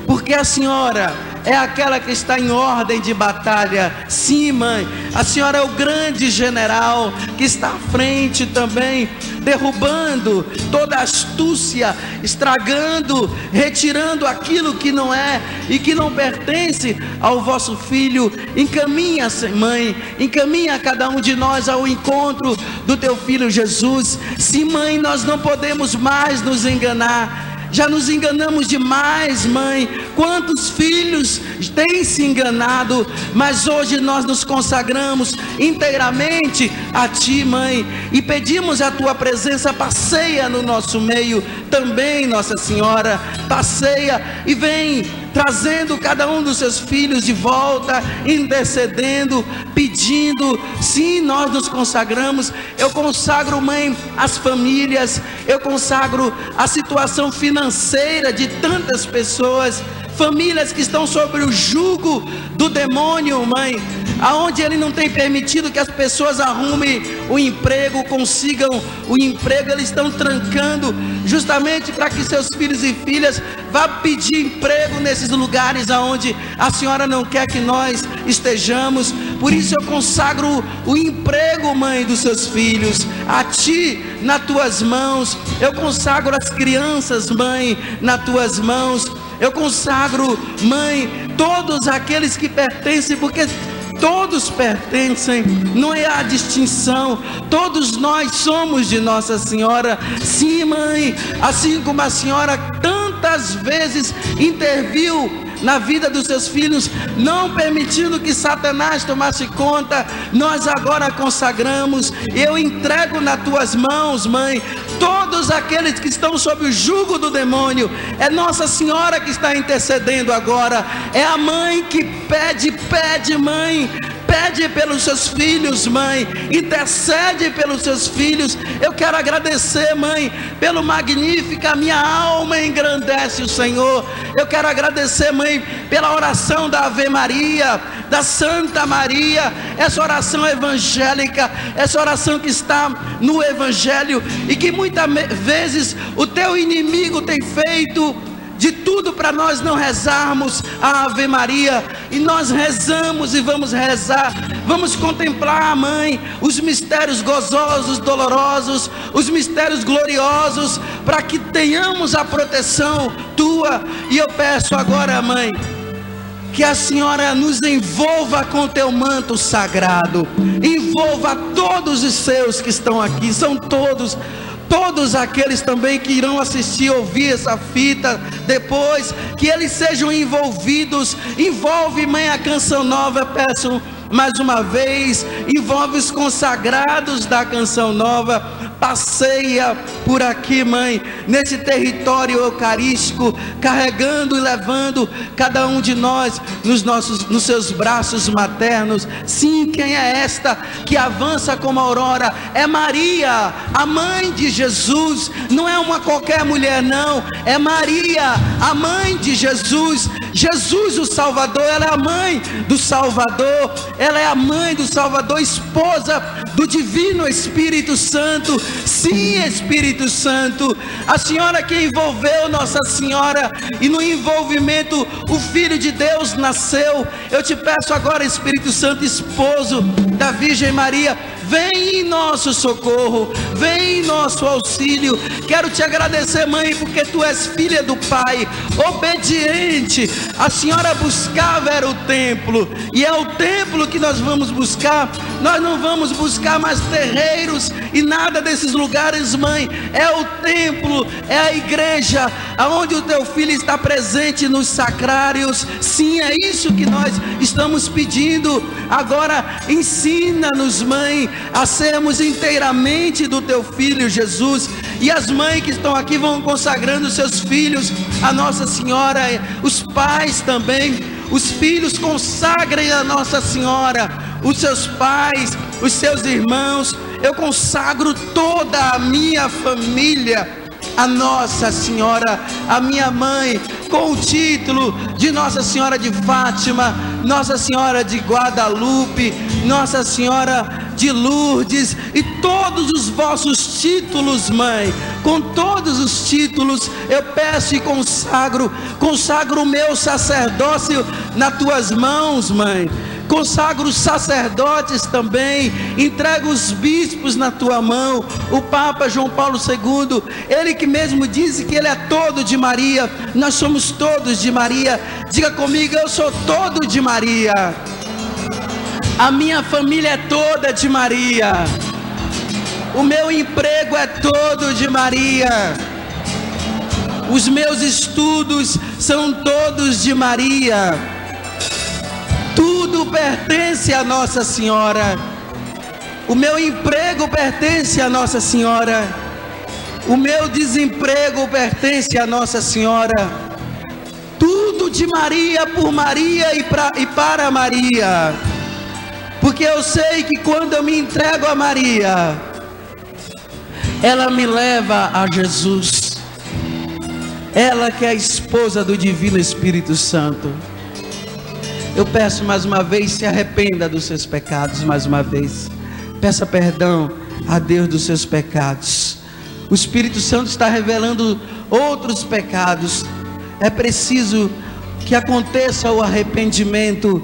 Speaker 5: porque a Senhora é aquela que está em ordem de batalha. Sim, mãe, a senhora é o grande general que está à frente também, derrubando toda astúcia, estragando, retirando aquilo que não é e que não pertence ao vosso filho. Encaminha, mãe, encaminha cada um de nós ao encontro do teu filho Jesus. Sim, mãe, nós não podemos mais nos enganar. Já nos enganamos demais, mãe. Quantos filhos têm se enganado? Mas hoje nós nos consagramos inteiramente a Ti, mãe, e pedimos a Tua presença. Passeia no nosso meio também, Nossa Senhora. Passeia e vem trazendo cada um dos seus filhos de volta, intercedendo, pedindo. Sim, nós nos consagramos. Eu consagro, mãe, as famílias. Eu consagro a situação financeira de tantas pessoas, famílias que estão sobre o jugo do demônio, mãe, aonde ele não tem permitido que as pessoas arrumem o emprego, consigam o emprego. Eles estão trancando justamente para que seus filhos e filhas vá pedir emprego nesses lugares aonde a senhora não quer que nós estejamos. Por isso eu consagro o emprego, mãe, dos seus filhos a Ti, nas Tuas mãos. Eu consagro as crianças, mãe, nas Tuas mãos. Eu consagro, mãe, todos aqueles que pertencem, porque todos pertencem, não há distinção. Todos nós somos de Nossa Senhora. Sim, mãe, assim como a senhora tantas vezes interviu na vida dos seus filhos, não permitindo que Satanás tomasse conta, nós agora consagramos. Eu entrego nas Tuas mãos, mãe, todos aqueles que estão sob o jugo do demônio. É Nossa Senhora que está intercedendo agora. É a mãe que pede, mãe, pede pelos seus filhos, mãe, intercede pelos seus filhos. Eu quero agradecer, mãe, pelo magnífico, a minha alma engrandece o Senhor. Eu quero agradecer, mãe, pela oração da Ave Maria, da Santa Maria, essa oração evangélica, essa oração que está no Evangelho e que muitas vezes o teu inimigo tem feito de tudo para nós não rezarmos a Ave Maria, e nós rezamos e vamos rezar, vamos contemplar, mãe, os mistérios gozosos, dolorosos, os mistérios gloriosos, para que tenhamos a proteção tua. E eu peço agora, mãe, que a senhora nos envolva com teu manto sagrado, envolva todos os seus que estão aqui, são todos aqueles também que irão assistir, ouvir essa fita depois, que eles sejam envolvidos. Envolve, mãe, a Canção Nova. Eu peço mais uma vez, envolve os consagrados da Canção Nova, passeia por aqui, mãe, nesse território eucarístico, carregando e levando cada um de nós nos seus braços maternos. Sim, quem é esta que avança como a aurora? É Maria, a mãe de Jesus. Não é uma qualquer mulher, não, é Maria, a mãe de Jesus. Jesus o Salvador, ela é a mãe do Salvador, ela é a mãe do Salvador, esposa do Divino Espírito Santo. Sim, Espírito Santo, a senhora que envolveu Nossa Senhora, e no envolvimento o Filho de Deus nasceu. Eu te peço agora, Espírito Santo, esposo da Virgem Maria, vem em nosso socorro, vem em nosso auxílio. Quero te agradecer, mãe, porque tu és filha do Pai, obediente. A senhora buscava era o templo, e é o templo que nós vamos buscar. Nós não vamos buscar mais terreiros e nada desses lugares, mãe. É o templo, é a igreja, aonde o teu filho está presente nos sacrários. Sim, é isso que nós estamos pedindo. Agora ensina-nos, mãe, a sermos inteiramente do teu filho Jesus. E as mães que estão aqui vão consagrando seus filhos a Nossa Senhora, os pais também, os filhos consagrem a Nossa Senhora, os seus pais, os seus irmãos. Eu consagro toda a minha família a Nossa Senhora, a minha mãe, com o título de Nossa Senhora de Fátima, Nossa Senhora de Guadalupe, Nossa Senhora de Lourdes, e todos os vossos títulos, mãe. Com todos os títulos eu peço e consagro o meu sacerdócio nas tuas mãos, mãe. Consagro os sacerdotes também, entrego os bispos na tua mão. O Papa João Paulo II, ele que mesmo disse que ele é todo de Maria. Nós somos todos de Maria. Diga comigo: eu sou todo de Maria. A minha família é toda de Maria. O meu emprego é todo de Maria. Os meus estudos são todos de Maria. Tudo pertence a Nossa Senhora. O meu emprego pertence a Nossa Senhora. O meu desemprego pertence a Nossa Senhora. Tudo de Maria, por Maria e para Maria. Porque eu sei que quando eu me entrego a Maria, ela me leva a Jesus. Ela que é a esposa do Divino Espírito Santo. Eu peço mais uma vez, se arrependa dos seus pecados mais uma vez. Peça perdão a Deus dos seus pecados. O Espírito Santo está revelando outros pecados. É preciso que aconteça o arrependimento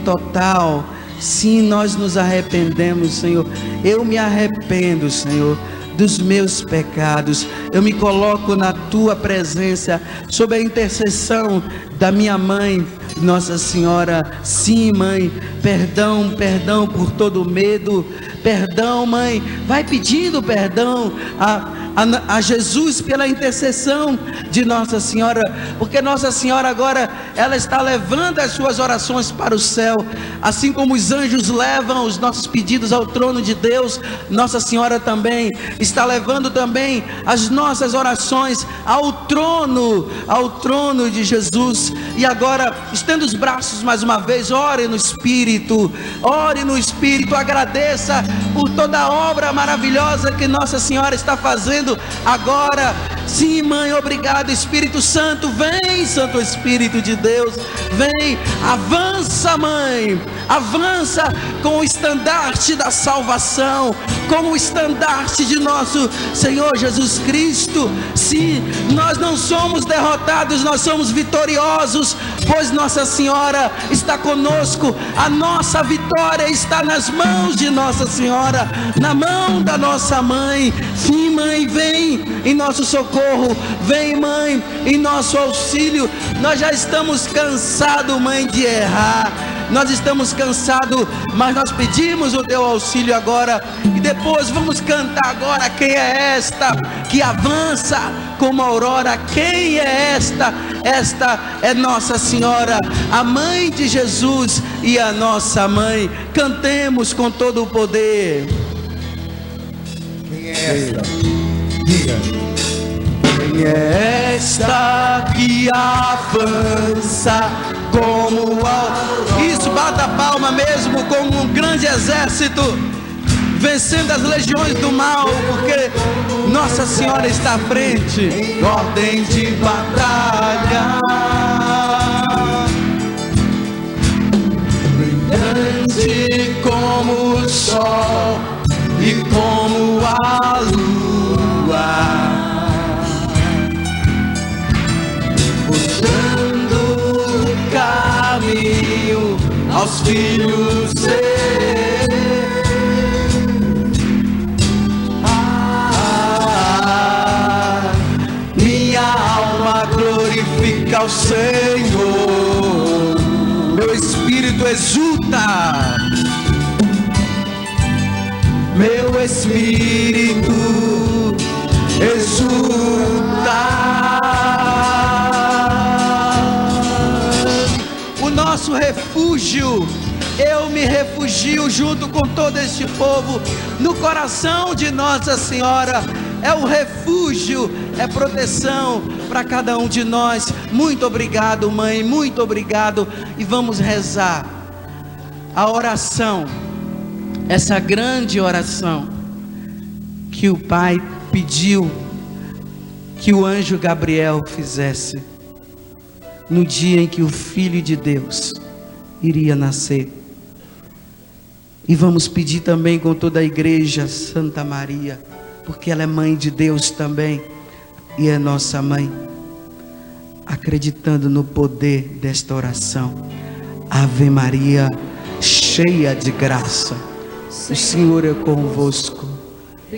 Speaker 5: total. Sim, nós nos arrependemos, Senhor. Eu me arrependo, Senhor, dos meus pecados. Eu me coloco na tua presença, sob a intercessão da minha mãe, Nossa Senhora. Sim, mãe, perdão por todo medo. Perdão, mãe, vai pedindo perdão a Jesus pela intercessão de Nossa Senhora, porque Nossa Senhora agora, ela está levando as suas orações para o céu, assim como os anjos levam os nossos pedidos ao trono de Deus. Nossa Senhora também está levando também as nossas orações ao trono de Jesus. E agora estamos estenda os braços mais uma vez, ore no Espírito, agradeça por toda a obra maravilhosa que Nossa Senhora está fazendo agora. Sim, mãe, obrigado. Espírito Santo, vem, Santo Espírito de Deus, vem, avança, mãe, avança com o estandarte da salvação, com o estandarte de nosso Senhor Jesus Cristo. Sim, nós não somos derrotados, nós somos vitoriosos, pois Nossa Senhora está conosco. A nossa vitória está nas mãos de Nossa Senhora, na mão da nossa mãe. Sim, mãe, vem em nosso socorro, vem, mãe, em nosso auxílio. Nós já estamos cansados, mãe, de errar, nós estamos cansados, mas nós pedimos o teu auxílio agora. E depois vamos cantar agora: quem é esta que avança como a aurora? Quem é esta? Esta é Nossa Senhora, a mãe de Jesus e a nossa mãe. Cantemos com todo o poder.
Speaker 6: Quem é esta? Diga.
Speaker 5: Quem é esta que avança como a... Isso, bata a palma mesmo, como um grande exército, vencendo as legiões do mal, porque Nossa Senhora está à frente. Ordem de batalha, brilhante como o sol e como a lua, mostrando o caminho aos filhos seus. Minha alma glorifica ao Senhor, meu espírito exulta, meu espírito exulta. O nosso refúgio, eu me refugio junto com todo este povo no coração de Nossa Senhora. É o refúgio, é proteção para cada um de nós. Muito obrigado, mãe, muito obrigado. E vamos rezar a oração, essa grande oração que o Pai pediu que o anjo Gabriel fizesse no dia em que o Filho de Deus iria nascer. E vamos pedir também com toda a igreja, Santa Maria, porque ela é mãe de Deus também e é nossa mãe, acreditando no poder desta oração. Ave Maria, cheia de graça, o Senhor é convosco.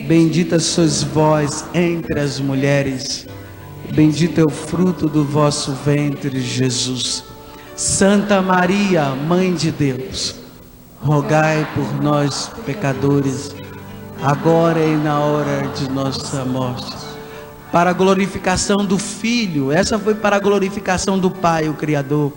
Speaker 5: Bendita sois vós entre as mulheres, bendito é o fruto do vosso ventre, Jesus. Santa Maria, Mãe de Deus, rogai por nós, pecadores, agora e na hora de nossa morte. Para a glorificação do Filho, essa foi para a glorificação do Pai, o Criador.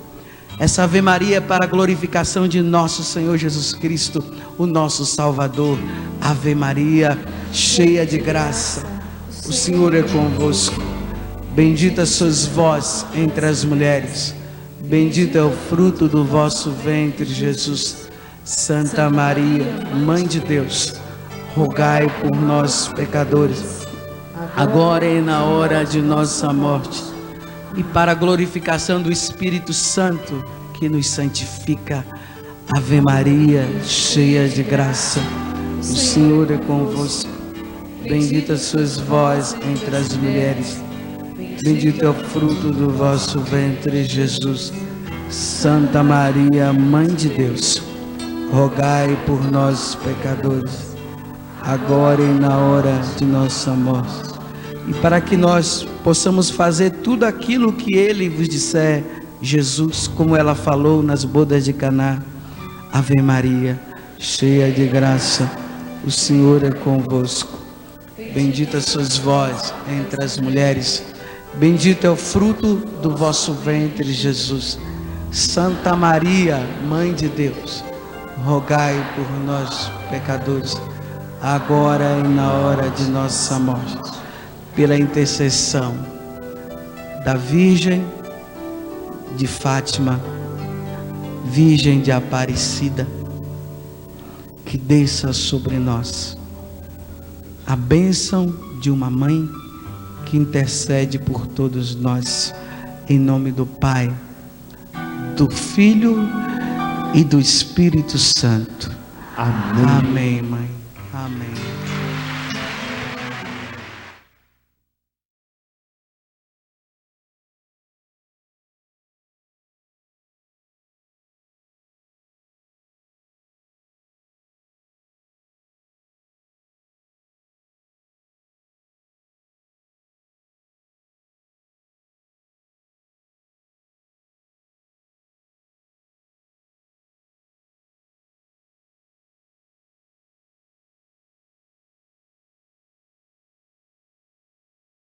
Speaker 5: Essa Ave Maria é para a glorificação de nosso Senhor Jesus Cristo, o nosso Salvador. Ave Maria, cheia de graça, o Senhor é convosco. Bendita sois vós entre as mulheres, bendito é o fruto do vosso ventre, Jesus. Santa Maria, Mãe de Deus, rogai por nós, pecadores, agora e na hora de nossa morte. E para a glorificação do Espírito Santo, que nos santifica. Ave Maria, cheia de graça, o Senhor é convosco. Bendita sois vós entre as mulheres, bendito é o fruto do vosso ventre, Jesus. Santa Maria, Mãe de Deus, rogai por nós, pecadores, agora e na hora de nossa morte. E para que nós possamos fazer tudo aquilo que Ele vos disser, Jesus, como ela falou nas bodas de Caná. Ave Maria, cheia de graça, o Senhor é convosco. Bendita sois vós entre as mulheres, bendito é o fruto do vosso ventre, Jesus. Santa Maria, Mãe de Deus, rogai por nós, pecadores, agora e na hora de nossa morte. Pela intercessão da Virgem de Fátima, Virgem de Aparecida, que desça sobre nós a bênção de uma mãe que intercede por todos nós, em nome do Pai, do Filho e do Espírito Santo.
Speaker 1: Amém.
Speaker 5: Amém, mãe. Amém.